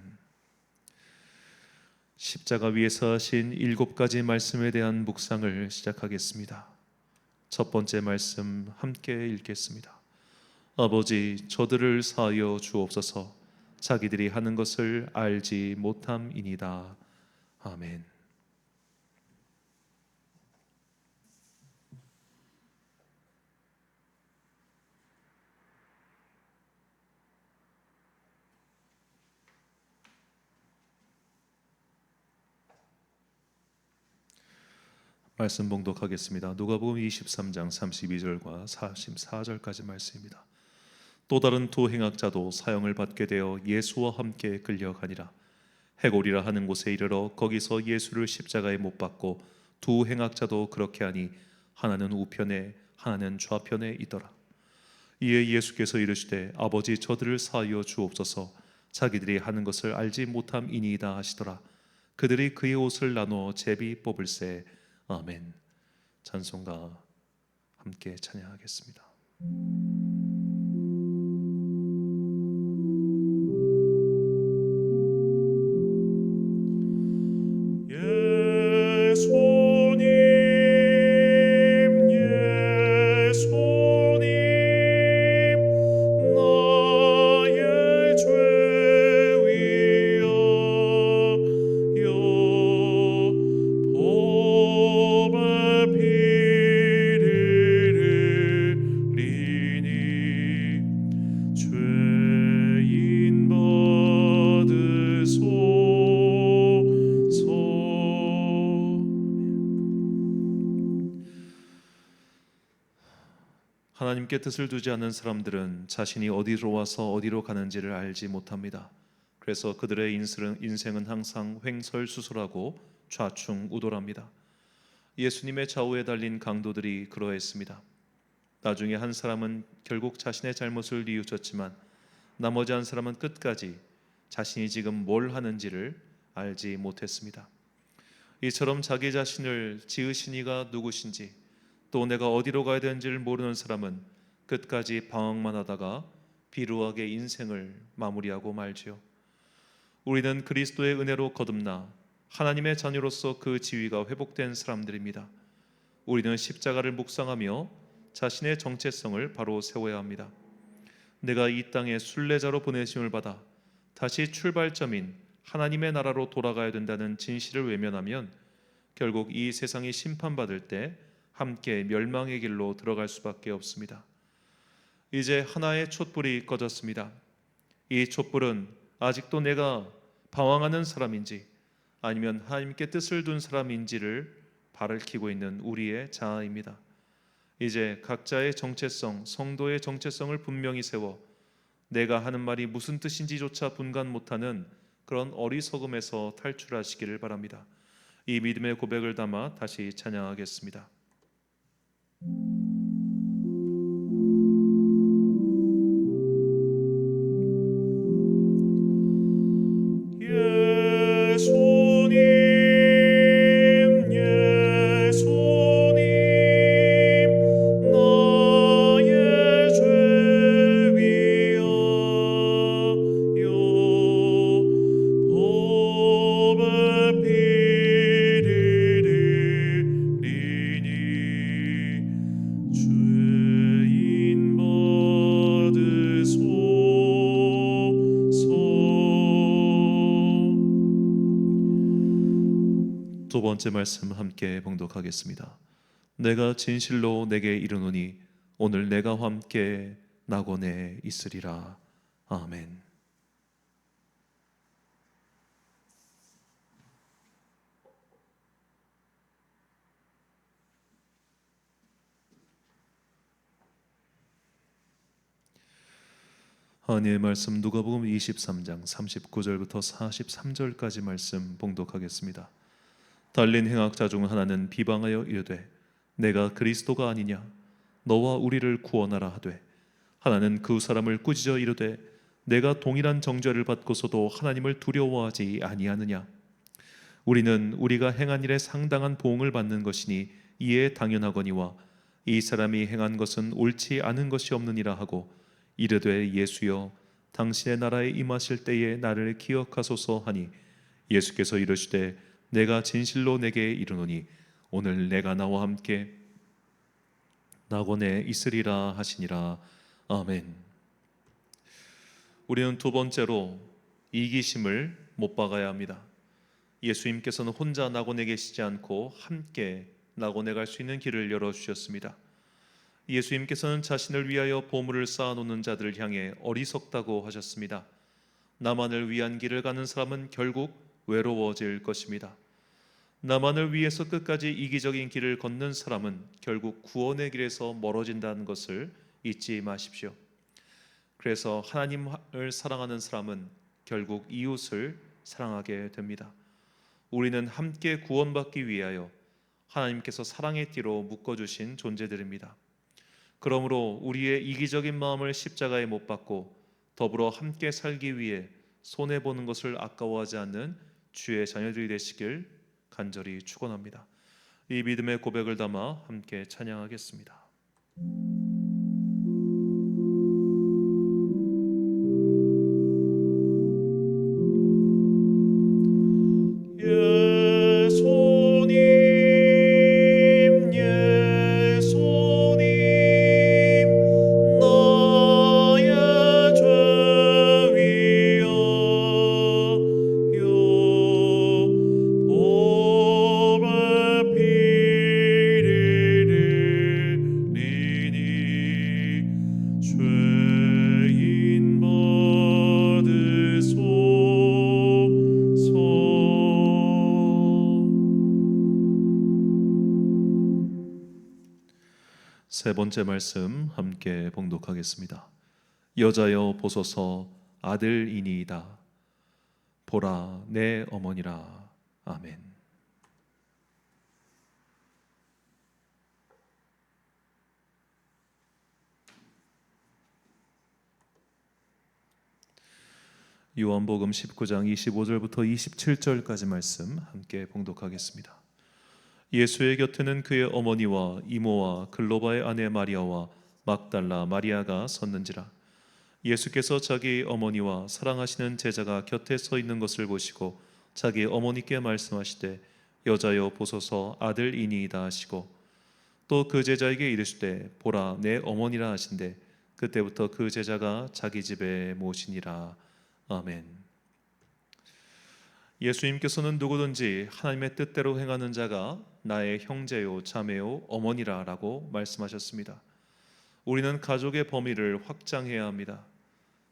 십자가 위에서 하신 7가지 말씀에 대한 묵상을 시작하겠습니다. 첫 번째 말씀 함께 읽겠습니다. 아버지, 저들을 사하여 주옵소서. 자기들이 하는 것을 알지 못함이니이다. 아멘. 말씀 봉독하겠습니다. 누가복음 23장 32절과 44절까지 말씀입니다. 또 다른 두 행악자도 사형을 받게 되어 예수와 함께 끌려가니라. 해골이라 하는 곳에 이르러 거기서 예수를 십자가에 못 박고 두 행악자도 그렇게 하니 하나는 우편에 하나는 좌편에 있더라. 이에 예수께서 이르시되 아버지 저들을 사하여 주옵소서 자기들이 하는 것을 알지 못함이니이다 하시더라. 그들이 그의 옷을 나누어 제비 뽑을새. 아멘. 찬송가 함께 찬양하겠습니다. 하나님께 뜻을 두지 않는 사람들은 자신이 어디로 와서 어디로 가는지를 알지 못합니다. 그래서 그들의 인생은 항상 횡설수설하고 좌충우돌합니다. 예수님의 좌우에 달린 강도들이 그러했습니다. 나중에 한 사람은 결국 자신의 잘못을 뉘우쳤지만 나머지 한 사람은 끝까지 자신이 지금 뭘 하는지를 알지 못했습니다. 이처럼 자기 자신을 지으신 이가 누구신지 또 내가 어디로 가야 되는지를 모르는 사람은 끝까지 방황만 하다가 비루하게 인생을 마무리하고 말지요. 우리는 그리스도의 은혜로 거듭나 하나님의 자녀로서 그 지위가 회복된 사람들입니다. 우리는 십자가를 묵상하며 자신의 정체성을 바로 세워야 합니다. 내가 이 땅에 순례자로 보내심을 받아 다시 출발점인 하나님의 나라로 돌아가야 된다는 진실을 외면하면 결국 이 세상이 심판받을 때 함께 멸망의 길로 들어갈 수밖에 없습니다. 이제 하나의 촛불이 꺼졌습니다. 이 촛불은 아직도 내가 방황하는 사람인지 아니면 하나님께 뜻을 둔 사람인지를 밝히고 있는 우리의 자아입니다. 이제 각자의 정체성, 성도의 정체성을 분명히 세워 내가 하는 말이 무슨 뜻인지조차 분간 못하는 그런 어리석음에서 탈출하시기를 바랍니다. 이 믿음의 고백을 담아 다시 찬양하겠습니다. 두 번째 말씀 함께 봉독하겠습니다. 내가 진실로 내게 이르노니 오늘 내가 함께 낙원에 있으리라. 아멘. 하나님의 말씀 누가복음 23장 39절부터 43절까지 말씀 봉독하겠습니다. 달린 행악자 중 하나는 비방하여 이르되 내가 그리스도가 아니냐 너와 우리를 구원하라 하되 하나는 그 사람을 꾸짖어 이르되 내가 동일한 정죄를 받고서도 하나님을 두려워하지 아니하느냐 우리는 우리가 행한 일에 상당한 보응을 받는 것이니 이에 당연하거니와 이 사람이 행한 것은 옳지 않은 것이 없느니라 하고 이르되 예수여 당신의 나라에 임하실 때에 나를 기억하소서 하니 예수께서 이르시되 내가 진실로 내게 이르노니 오늘 내가 나와 함께 낙원에 있으리라 하시니라. 아멘. 우리는 두 번째로 이기심을 못 박아야 합니다. 예수님께서는 혼자 낙원에 계시지 않고 함께 낙원에 갈 수 있는 길을 열어주셨습니다. 예수님께서는 자신을 위하여 보물을 쌓아놓는 자들을 향해 어리석다고 하셨습니다. 나만을 위한 길을 가는 사람은 결국 외로워질 것입니다. 나만을 위해서 끝까지 이기적인 길을 걷는 사람은 결국 구원의 길에서 멀어진다는 것을 잊지 마십시오. 그래서 하나님을 사랑하는 사람은 결국 이웃을 사랑하게 됩니다. 우리는 함께 구원받기 위하여 하나님께서 사랑의 띠로 묶어주신 존재들입니다. 그러므로 우리의 이기적인 마음을 십자가에 못 박고 더불어 함께 살기 위해 손해보는 것을 아까워하지 않는 주의 자녀들이 되시길 간절히 축원합니다. 이 믿음의 고백을 담아 함께 찬양하겠습니다. 예수님 예수님 나의 죄 위하여 보배 피를 흘리니 죄인 받으소서. 세 번째 말씀 함께 봉독하겠습니다. 여자여 보소서 아들이니이다. 보라 내 어머니라. 아멘. 요한복음 19장 25절부터 27절까지 말씀 함께 봉독하겠습니다. 예수의 곁에는 그의 어머니와 이모와 글로바의 아내 마리아와 막달라 마리아가 섰는지라. 예수께서 자기 어머니와 사랑하시는 제자가 곁에 서 있는 것을 보시고 자기 어머니께 말씀하시되 여자여 보소서 아들이니이다 하시고 또 그 제자에게 이르시되 보라 내 어머니라 하신대 그때부터 그 제자가 자기 집에 모시니라. 아멘. 예수님께서는 누구든지 하나님의 뜻대로 행하는 자가 나의 형제요 자매요 어머니라 라고 말씀하셨습니다. 우리는 가족의 범위를 확장해야 합니다.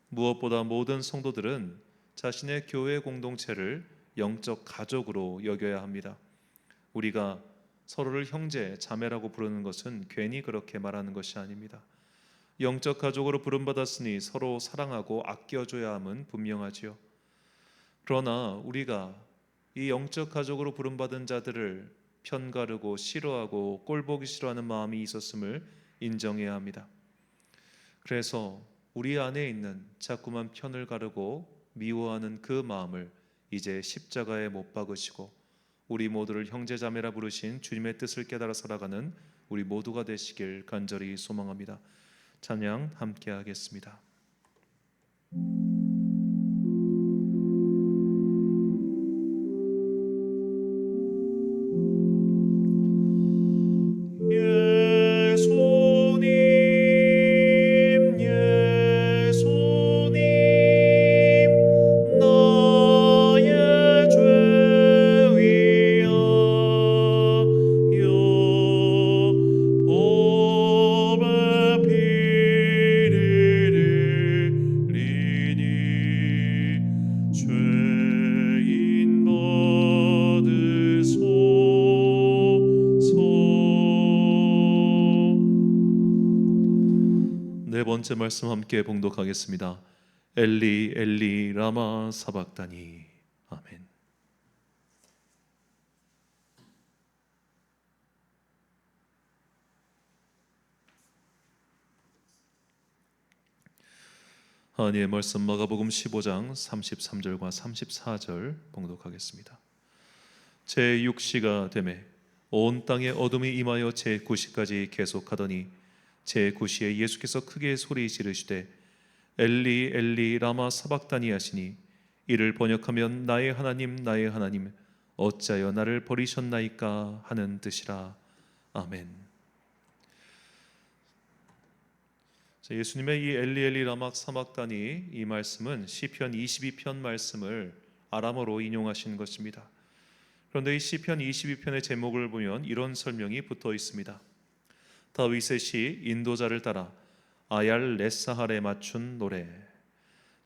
무엇보다 모든 성도들은 자신의 교회 공동체를 영적 가족으로 여겨야 합니다. 우리가 서로를 형제, 자매라고 부르는 것은 괜히 그렇게 말하는 것이 아닙니다. 영적 가족으로 부름받았으니 서로 사랑하고 아껴줘야 함은 분명하지요. 그러나 우리가 이 영적 가족으로 부름받은 자들을 편가르고 싫어하고 꼴보기 싫어하는 마음이 있었음을 인정해야 합니다. 그래서 우리 안에 있는 자꾸만 편을 가르고 미워하는 그 마음을 이제 십자가에 못 박으시고 우리 모두를 형제자매라 부르신 주님의 뜻을 깨달아 살아가는 우리 모두가 되시길 간절히 소망합니다. 찬양 함께 하겠습니다. 예수님 예수님 나의 죄 위하여 보배 피를 흘리니 죄인 받으소서. 네 번째 말씀 함께 봉독하겠습니다. 엘리 엘리 라마 사박다니. 아멘. 하나님의 말씀 마가복음 15장 33절과 34절 봉독하겠습니다. 제6시가 되매 온 땅에 어둠이 임하여 제9시까지 계속하더니 제9시에 예수께서 크게 소리 지르시되 엘리 엘리 라마 사박다니 하시니 이를 번역하면 나의 하나님 어찌하여 나를 버리셨나이까 하는 뜻이라. 아멘. 예수님의 이 엘리 엘리 라마 사막다니, 이 말씀은 시편 22편 말씀을 아람어로 인용하신 것입니다. 그런데 이 시편 22편의 제목을 보면 이런 설명이 붙어 있습니다. 다윗의 시 인도자를 따라 아얄 레사할에 맞춘 노래.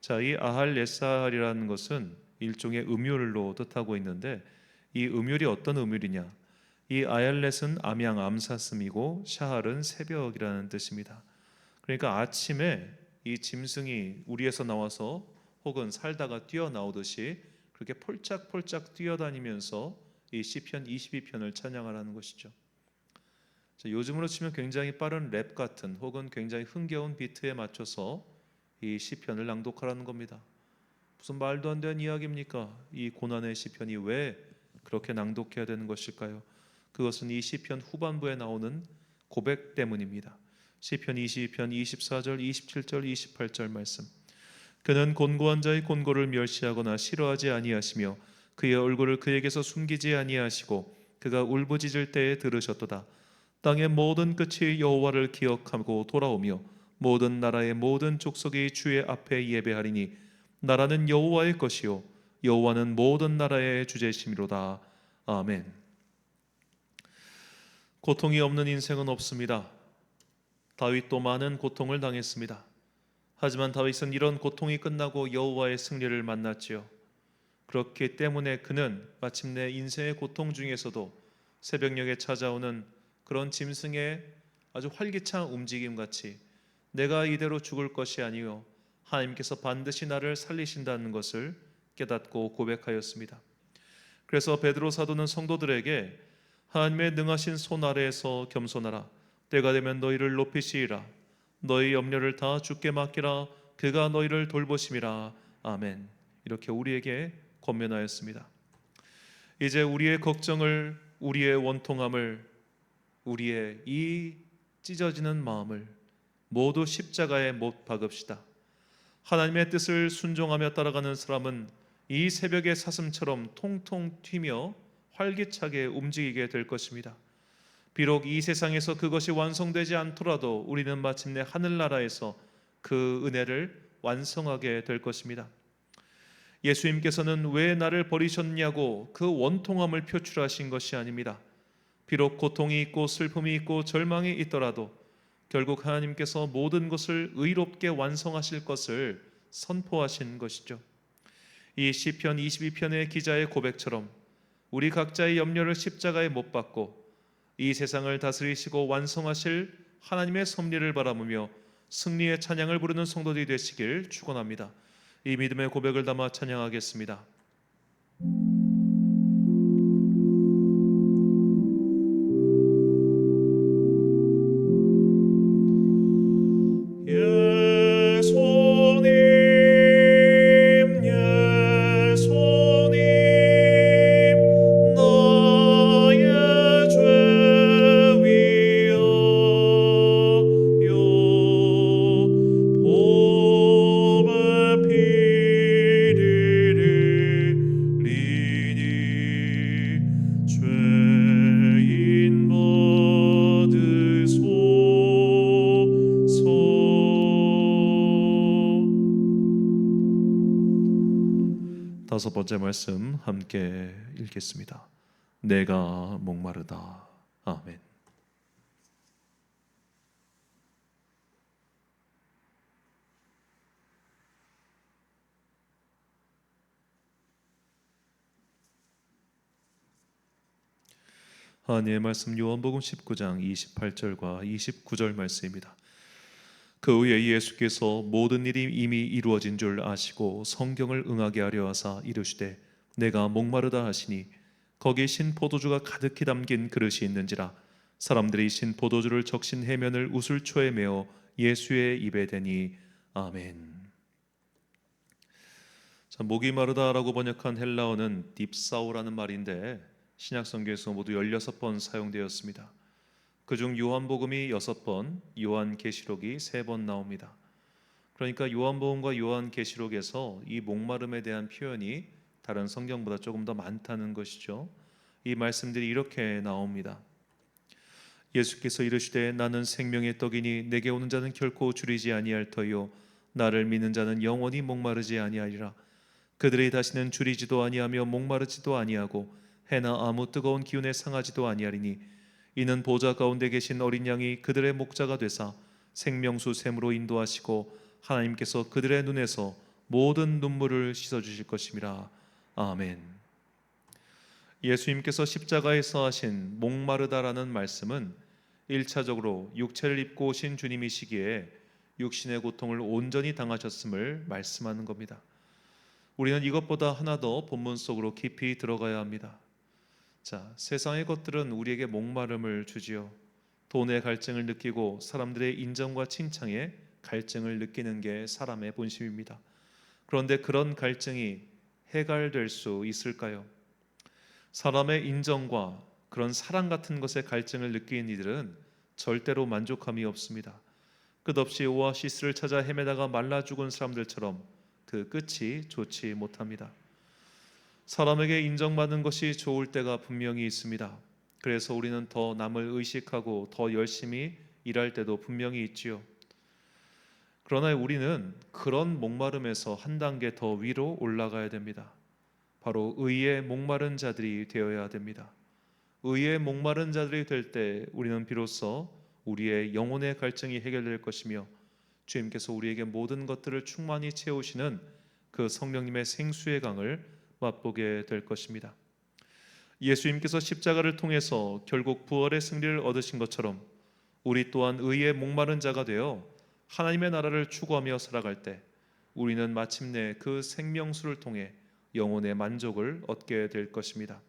자, 이 아할 레사할이라는 것은 일종의 음율로 뜻하고 있는데, 이 음율이 어떤 음율이냐? 이 아얄렛은 암양 암사슴이고 샤할은 새벽이라는 뜻입니다. 그러니까 아침에 이 짐승이 우리에서 나와서 혹은 살다가 뛰어나오듯이 그렇게 폴짝폴짝 뛰어다니면서 이 시편 22편을 찬양하라는 것이죠. 자, 요즘으로 치면 굉장히 빠른 랩 같은 혹은 굉장히 흥겨운 비트에 맞춰서 이 시편을 낭독하라는 겁니다. 무슨 말도 안 되는 이야기입니까? 이 고난의 시편이 왜 그렇게 낭독해야 되는 것일까요? 그것은 이 시편 후반부에 나오는 고백 때문입니다. 시편 22편 24절, 27절, 28절 말씀. 그는 곤고한 자의 곤고를 멸시하거나 싫어하지 아니하시며 그의 얼굴을 그에게서 숨기지 아니하시고 그가 울부짖을 때에 들으셨도다. 땅의 모든 끝이 여호와를 기억하고 돌아오며 모든 나라의 모든 족속이 주의 앞에 예배하리니 나라는 여호와의 것이요 여호와는 모든 나라의 주제심이로다. 아멘. 고통이 없는 인생은 없습니다. 다윗도 많은 고통을 당했습니다. 하지만 다윗은 이런 고통이 끝나고 여호와의 승리를 만났지요. 그렇기 때문에 그는 마침내 인생의 고통 중에서도 새벽녘에 찾아오는 그런 짐승의 아주 활기찬 움직임 같이 내가 이대로 죽을 것이 아니요 하나님께서 반드시 나를 살리신다는 것을 깨닫고 고백하였습니다. 그래서 베드로 사도는 성도들에게 하나님의 능하신 손 아래에서 겸손하라. 때가 되면 너희를 높이시리라. 너희 염려를 다 주께 맡기라. 그가 너희를 돌보심이라. 아멘. 이렇게 우리에게 권면하였습니다. 이제 우리의 걱정을, 우리의 원통함을, 우리의 이 찢어지는 마음을 모두 십자가에 못 박읍시다. 하나님의 뜻을 순종하며 따라가는 사람은 이 새벽의 사슴처럼 통통 튀며 활기차게 움직이게 될 것입니다. 비록 이 세상에서 그것이 완성되지 않더라도 우리는 마침내 하늘나라에서 그 은혜를 완성하게 될 것입니다. 예수님께서는 왜 나를 버리셨냐고 그 원통함을 표출하신 것이 아닙니다. 비록 고통이 있고 슬픔이 있고 절망이 있더라도 결국 하나님께서 모든 것을 의롭게 완성하실 것을 선포하신 것이죠. 이 시편 22편의 기자의 고백처럼 우리 각자의 염려를 십자가에 못 박고 이 세상을 다스리시고 완성하실 하나님의 섭리를 바라보며 승리의 찬양을 부르는 성도들이 되시길 축원합니다. 이 믿음의 고백을 담아 찬양하겠습니다. 예수님 예수님 나의 죄 위하여 보배 피를 흘리니 죄인 받으소서. 다섯 번째 말씀 함께 읽겠습니다. 내가 목마르다. 아멘. 하나님의 말씀 요한복음 19장 28절과 29절 말씀입니다. 그 후에 예수께서 모든 일이 이미 이루어진 줄 아시고 성경을 응하게 하려 하사 이르시되 내가 목마르다 하시니 거기 신 포도주가 가득히 담긴 그릇이 있는지라 사람들이 신 포도주를 적신 해면을 우슬초에 메어 예수의 입에 대니. 아멘. 자, 목이 마르다라고 번역한 헬라어는 딥사우라는 말인데 신약성경에서 모두 16번 사용되었습니다. 그중 요한복음이 6번, 요한계시록이 3번 나옵니다. 그러니까 요한복음과 요한계시록에서 이 목마름에 대한 표현이 다른 성경보다 조금 더 많다는 것이죠. 이 말씀들이 이렇게 나옵니다. 예수께서 이르시되 나는 생명의 떡이니 내게 오는 자는 결코 줄이지 아니할 터이요 나를 믿는 자는 영원히 목마르지 아니하리라. 그들이 다시는 줄이지도 아니하며 목마르지도 아니하고 해나 아무 뜨거운 기운에 상하지도 아니하리니 이는 보좌 가운데 계신 어린 양이 그들의 목자가 되사 생명수 샘으로 인도하시고 하나님께서 그들의 눈에서 모든 눈물을 씻어 주실 것임이라. 아멘. 예수님께서 십자가에서 하신 목마르다라는 말씀은 1차적으로 육체를 입고 오신 주님이시기에 육신의 고통을 온전히 당하셨음을 말씀하는 겁니다. 우리는 이것보다 하나 더 본문 속으로 깊이 들어가야 합니다. 자, 세상의 것들은 우리에게 목마름을 주지요. 돈의 갈증을 느끼고 사람들의 인정과 칭찬에 갈증을 느끼는 게 사람의 본심입니다. 그런데 그런 갈증이 해결될 수 있을까요? 사람의 인정과 그런 사랑 같은 것에 갈증을 느끼는 이들은 절대로 만족함이 없습니다. 끝없이 오아시스를 찾아 헤매다가 말라 죽은 사람들처럼 그 끝이 좋지 못합니다. 사람에게 인정받는 것이 좋을 때가 분명히 있습니다. 그래서 우리는 더 남을 의식하고 더 열심히 일할 때도 분명히 있지요. 그러나 우리는 그런 목마름에서 한 단계 더 위로 올라가야 됩니다. 바로 의의 목마른 자들이 되어야 됩니다. 의의 목마른 자들이 될 때 우리는 비로소 우리의 영혼의 갈증이 해결될 것이며 주님께서 우리에게 모든 것들을 충만히 채우시는 그 성령님의 생수의 강을 맛보게 될 것입니다. 예수님께서 십자가를 통해서 결국 부활의 승리를 얻으신 것처럼 우리 또한 의의 목마른 자가 되어 하나님의 나라를 추구하며 살아갈 때 우리는 마침내 그 생명수를 통해 영혼의 만족을 얻게 될 것입니다.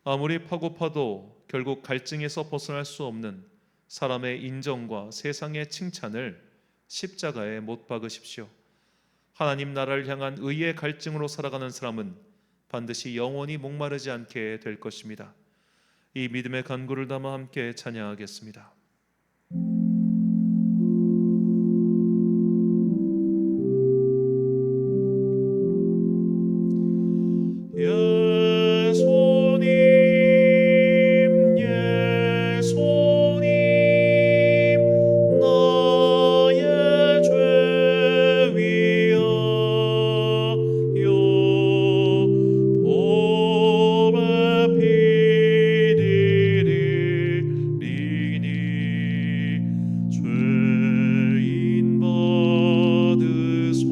아무리 파고 파도 결국 갈증에서 벗어날 수 없는 사람의 인정과 세상의 칭찬을 십자가에 못 박으십시오. 하나님 나라를 향한 의의 갈증으로 살아가는 사람은 반드시 영원히 목마르지 않게 될 것입니다. 이 믿음의 간구를 담아 함께 찬양하겠습니다. 예수님 예수님 나의 죄 위하여 보배 피 되리니 죄인 받으소서.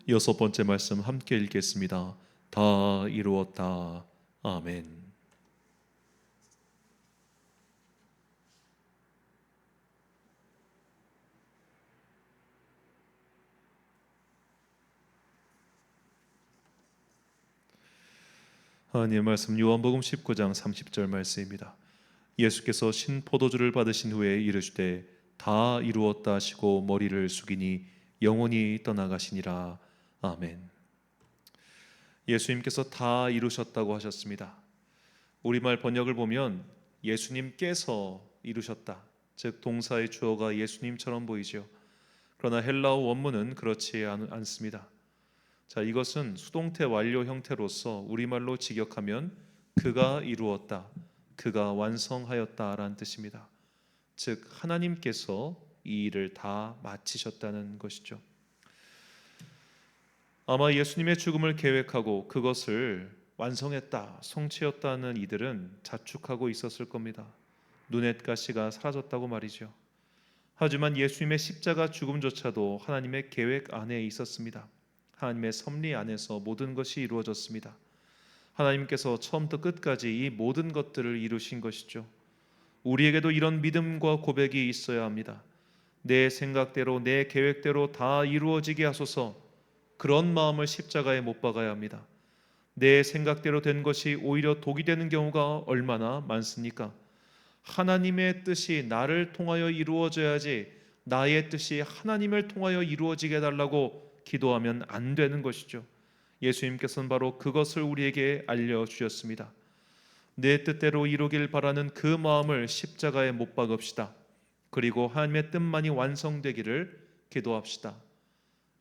여섯 번째 말씀 함께 읽겠습니다. 다 이루었다. 아멘. 하나님의 말씀 요한복음 19장 30절 말씀입니다. 예수께서 신포도주를 받으신 후에 이르시되 다 이루었다 하시고 머리를 숙이니 영혼이 떠나가시니라. 아멘. 예수님께서 다 이루셨다고 하셨습니다. 우리말 번역을 보면 예수님께서 이루셨다, 즉 동사의 주어가 예수님처럼 보이죠. 그러나 헬라어 원문은 그렇지 않습니다. 자, 이것은 수동태 완료 형태로서 우리말로 직역하면 그가 이루었다, 그가 완성하였다라는 뜻입니다. 즉 하나님께서 이 일을 다 마치셨다는 것이죠. 아마 예수님의 죽음을 계획하고 그것을 완성했다, 성취했다는 이들은 자축하고 있었을 겁니다. 눈엣 가시가 사라졌다고 말이죠. 하지만 예수님의 십자가 죽음조차도 하나님의 계획 안에 있었습니다. 하나님의 섭리 안에서 모든 것이 이루어졌습니다. 하나님께서 처음부터 끝까지 이 모든 것들을 이루신 것이죠. 우리에게도 이런 믿음과 고백이 있어야 합니다. 내 생각대로 내 계획대로 다 이루어지게 하소서. 그런 마음을 십자가에 못 박아야 합니다. 내 생각대로 된 것이 오히려 독이 되는 경우가 얼마나 많습니까? 하나님의 뜻이 나를 통하여 이루어져야지 나의 뜻이 하나님을 통하여 이루어지게 해달라고 기도하면 안 되는 것이죠. 예수님께서는 바로 그것을 우리에게 알려주셨습니다. 내 뜻대로 이루길 바라는 그 마음을 십자가에 못 박읍시다. 그리고 하나님의 뜻만이 완성되기를 기도합시다.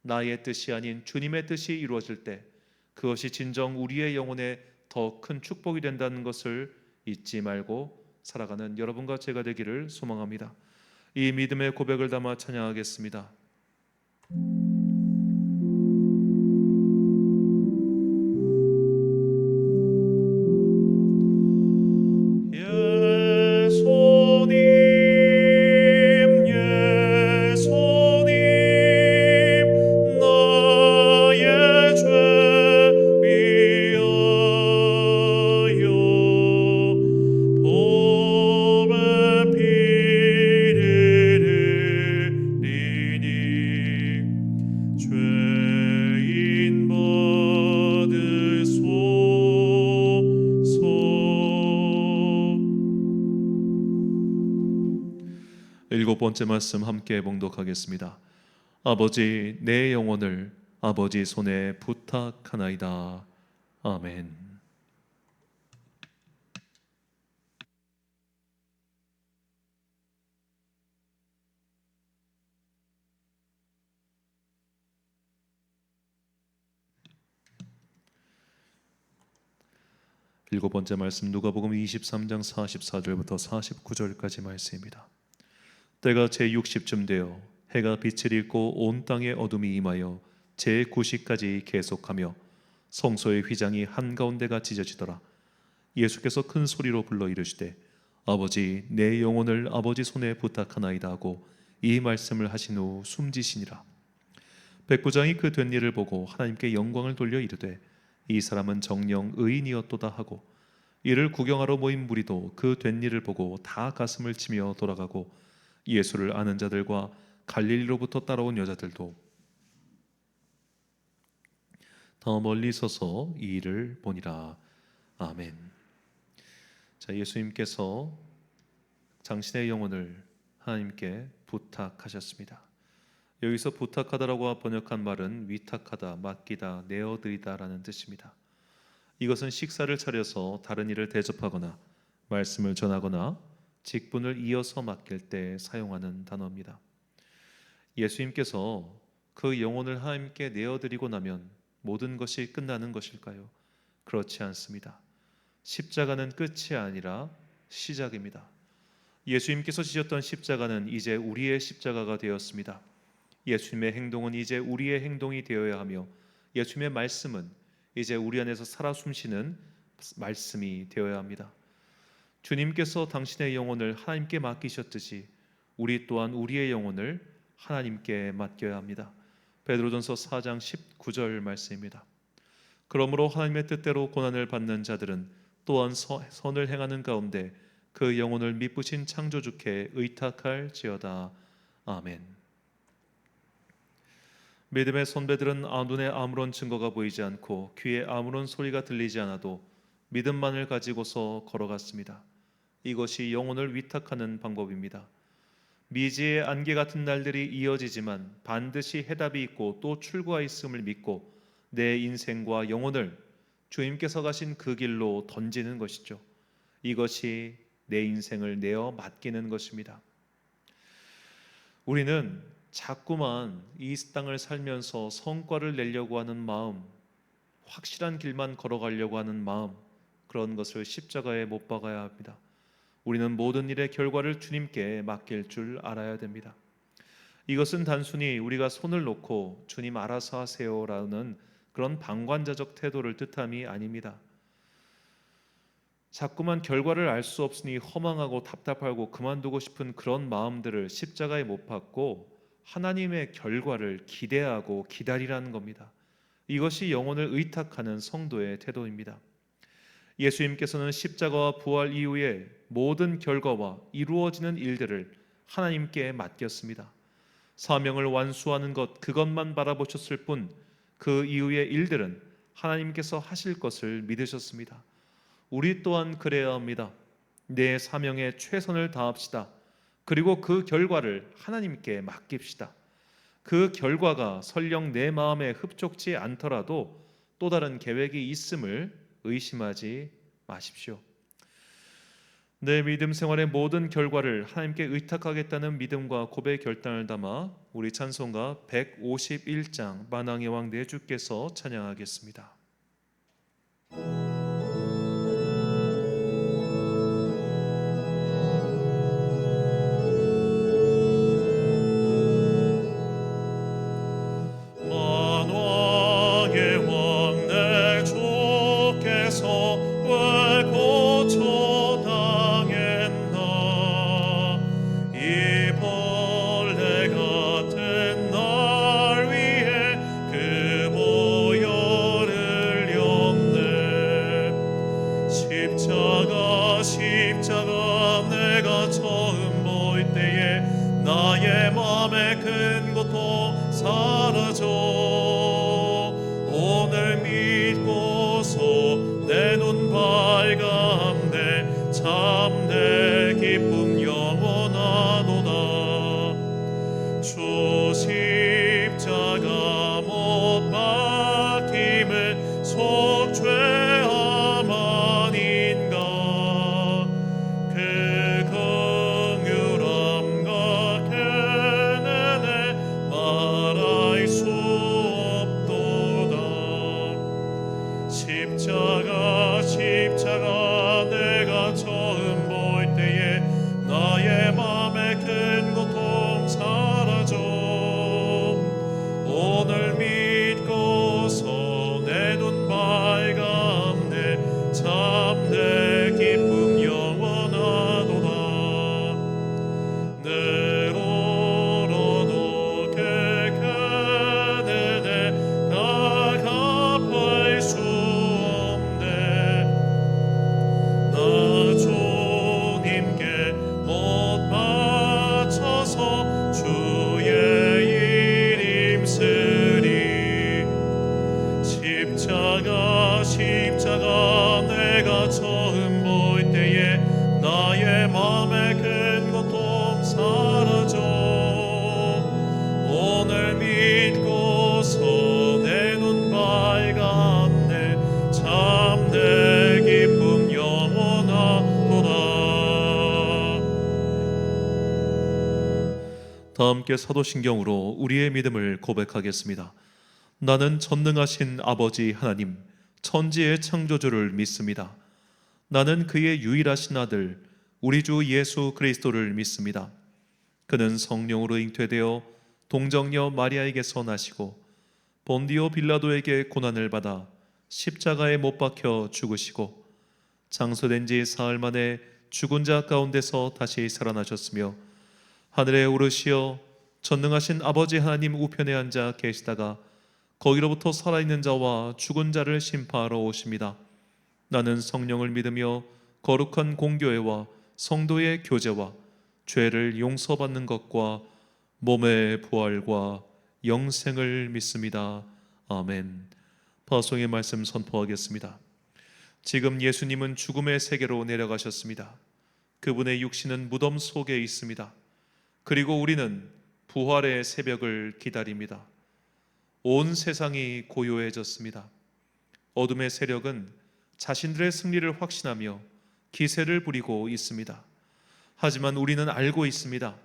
나의 뜻이 아닌 주님의 뜻이 이루어질 때 그것이 진정 우리의 영혼에 더 큰 축복이 된다는 것을 잊지 말고 살아가는 여러분과 제가 되기를 소망합니다. 이 믿음의 고백을 담아 찬양하겠습니다. 예수님 예수님 나의 죄 위하여 보배 피를 흘리니 죄인 받으소서. 일곱 번째 말씀 함께 봉독하겠습니다. 아버지 내 영혼을 아버지 손에 부탁하나이다. 아멘. 일곱 번째 말씀 누가복음 23장 44절부터 49절까지 말씀입니다. 때가 제60쯤 되어 해가 빛을 잃고 온 땅에 어둠이 임하여 제9시까지 계속하며 성소의 휘장이 한가운데가 찢어지더라. 예수께서 큰 소리로 불러 이르시되 아버지 내 영혼을 아버지 손에 부탁하나이다 하고 이 말씀을 하신 후 숨지시니라. 백부장이 그 된 일을 보고 하나님께 영광을 돌려 이르되 이 사람은 정령 의인이었도다 하고 이를 구경하러 모인 무리도 그 된 일을 보고 다 가슴을 치며 돌아가고 예수를 아는 자들과 갈릴리로부터 따라온 여자들도 더 멀리 서서 이 일을 보니라. 아멘. 자, 예수님께서 당신의 영혼을 하나님께 부탁하셨습니다. 여기서 부탁하다라고 번역한 말은 위탁하다, 맡기다, 내어드리다라는 뜻입니다. 이것은 식사를 차려서 다른 일을 대접하거나 말씀을 전하거나 직분을 이어서 맡길 때 사용하는 단어입니다. 예수님께서 그 영혼을 하나님께 내어드리고 나면 모든 것이 끝나는 것일까요? 그렇지 않습니다. 십자가는 끝이 아니라 시작입니다. 예수님께서 지셨던 십자가는 이제 우리의 십자가가 되었습니다. 예수님의 행동은 이제 우리의 행동이 되어야 하며 예수님의 말씀은 이제 우리 안에서 살아 숨쉬는 말씀이 되어야 합니다. 주님께서 당신의 영혼을 하나님께 맡기셨듯이 우리 또한 우리의 영혼을 하나님께 맡겨야 합니다. 베드로전서 4장 19절 말씀입니다. 그러므로 하나님의 뜻대로 고난을 받는 자들은 또한 선을 행하는 가운데 그 영혼을 미쁘신 창조주께 의탁할지어다. 아멘. 믿음의 선배들은 눈에 아무런 증거가 보이지 않고 귀에 아무런 소리가 들리지 않아도 믿음만을 가지고서 걸어갔습니다. 이것이 영혼을 위탁하는 방법입니다. 미지의 안개 같은 날들이 이어지지만 반드시 해답이 있고 또 출구가 있음을 믿고 내 인생과 영혼을 주님께서 가신 그 길로 던지는 것이죠. 이것이 내 인생을 내어 맡기는 것입니다. 우리는 자꾸만 이 땅을 살면서 성과를 내려고 하는 마음, 확실한 길만 걸어가려고 하는 마음, 그런 것을 십자가에 못 박아야 합니다. 우리는 모든 일의 결과를 주님께 맡길 줄 알아야 됩니다. 이것은 단순히 우리가 손을 놓고 주님 알아서 하세요라는 그런 방관자적 태도를 뜻함이 아닙니다. 자꾸만 결과를 알 수 없으니 허망하고 답답하고 그만두고 싶은 그런 마음들을 십자가에 못 박고 하나님의 결과를 기대하고 기다리라는 겁니다. 이것이 영혼을 의탁하는 성도의 태도입니다. 예수님께서는 십자가와 부활 이후에 모든 결과와 이루어지는 일들을 하나님께 맡겼습니다. 사명을 완수하는 것, 그것만 바라보셨을 뿐 그 이후의 일들은 하나님께서 하실 것을 믿으셨습니다. 우리 또한 그래야 합니다. 내 사명에 최선을 다합시다. 그리고 그 결과를 하나님께 맡깁시다. 그 결과가 설령 내 마음에 흡족지 않더라도 또 다른 계획이 있음을 의심하지 마십시오. 내 믿음 생활의 모든 결과를 하나님께 의탁하겠다는 믿음과 고백의 결단을 담아 우리 찬송가 151장 만왕의 왕 내 주께서 찬양하겠습니다. 십자가 내가 처음 볼 때에 나의 맘에 큰 고통 사라져. 오늘 믿고서 내 눈 밝았네. 참 내 기쁨 영원하도다. 내 로로도 객하네 다 갚을 수 없네. 나 주님께 못 바쳐서 주의 일 힘쓰리. 십자가 내가 처음 볼 때에 나의 맘에 큰 고통 사라져. 오늘 믿고서 내 눈 밝았네. 참 내 기쁨 영원하도다. 다 함께 사도신경으로 우리의 믿음을 고백하겠습니다. 나는 전능하신 아버지 하나님, 천지의 창조주를 믿습니다. 나는 그의 유일하신 아들, 우리 주 예수 그리스도를 믿습니다. 그는 성령으로 잉태되어 동정녀 마리아에게서 나시고 본디오 빌라도에게 고난을 받아 십자가에 못 박혀 죽으시고 장소된 지 사흘 만에 죽은 자 가운데서 다시 살아나셨으며 하늘에 오르시어 전능하신 아버지 하나님 우편에 앉아 계시다가 거기로부터 살아있는 자와 죽은 자를 심판하러 오십니다. 나는 성령을 믿으며 거룩한 공교회와 성도의 교제와 죄를 용서받는 것과 몸의 부활과 영생을 믿습니다. 아멘. 파송의 말씀 선포하겠습니다. 지금 예수님은 죽음의 세계로 내려가셨습니다. 그분의 육신은 무덤 속에 있습니다. 그리고 우리는 부활의 새벽을 기다립니다. 온 세상이 고요해졌습니다. 어둠의 세력은 자신들의 승리를 확신하며 기세를 부리고 있습니다. 하지만 우리는 알고 있습니다.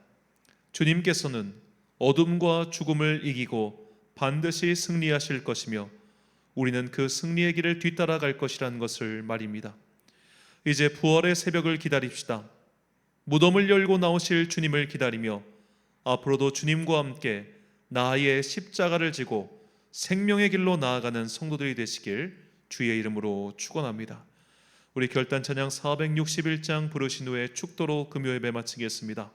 주님께서는 어둠과 죽음을 이기고 반드시 승리하실 것이며 우리는 그 승리의 길을 뒤따라갈 것이라는 것을 말입니다. 이제 부활의 새벽을 기다립시다. 무덤을 열고 나오실 주님을 기다리며 앞으로도 주님과 함께 나의 십자가를 지고 생명의 길로 나아가는 성도들이 되시길 주의 이름으로 축원합니다. 우리 결단 찬양 461장 부르신 후에 축도로 금요 예배 마치겠습니다.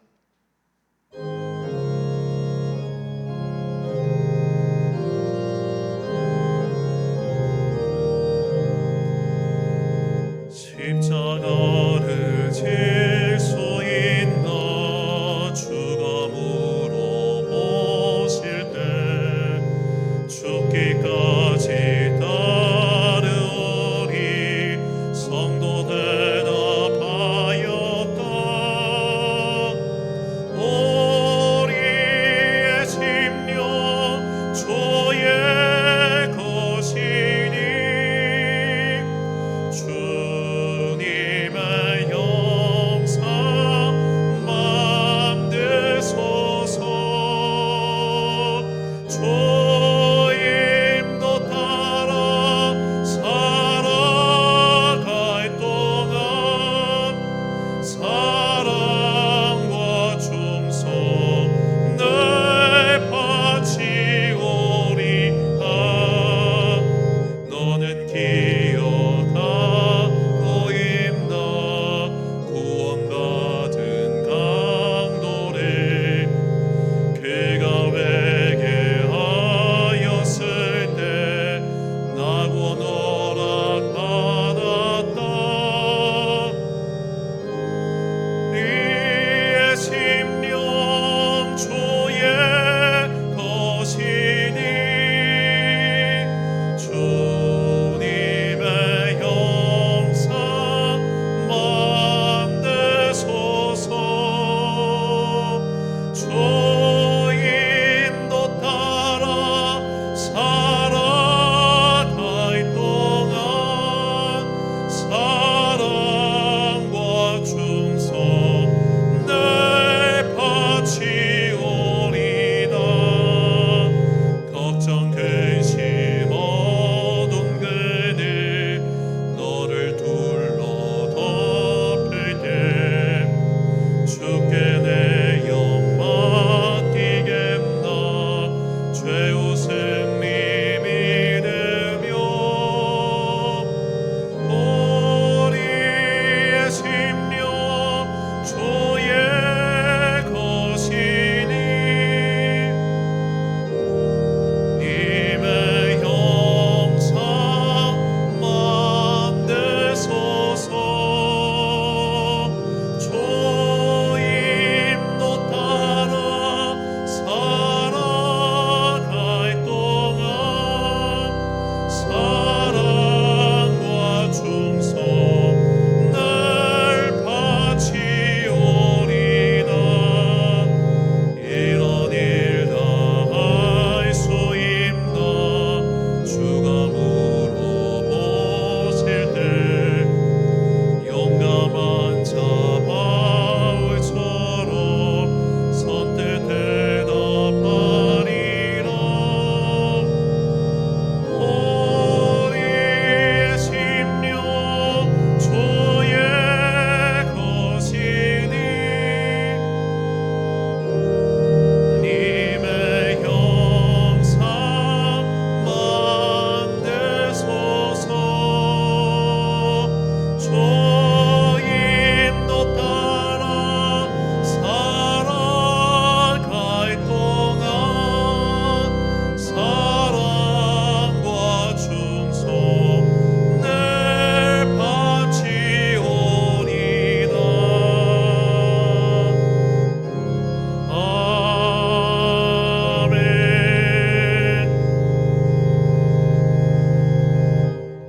십자가를 질 수 있나 주가 물어보실 때 죽기까지 따르리 성도 대답하였다.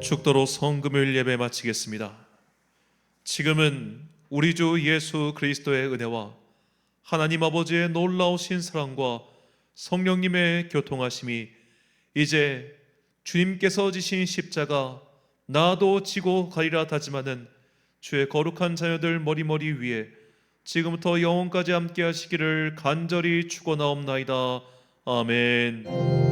축도로 성금요일 예배 마치겠습니다. 지금은 우리 주 예수 그리스도의 은혜와 하나님 아버지의 놀라우신 사랑과 성령님의 교통하심이 이제 주님께서 지신 십자가 나도 지고 가리라 다짐하는 주의 거룩한 자녀들 머리머리 위에 지금부터 영원까지 함께 하시기를 간절히 축원하옵나이다. 아멘.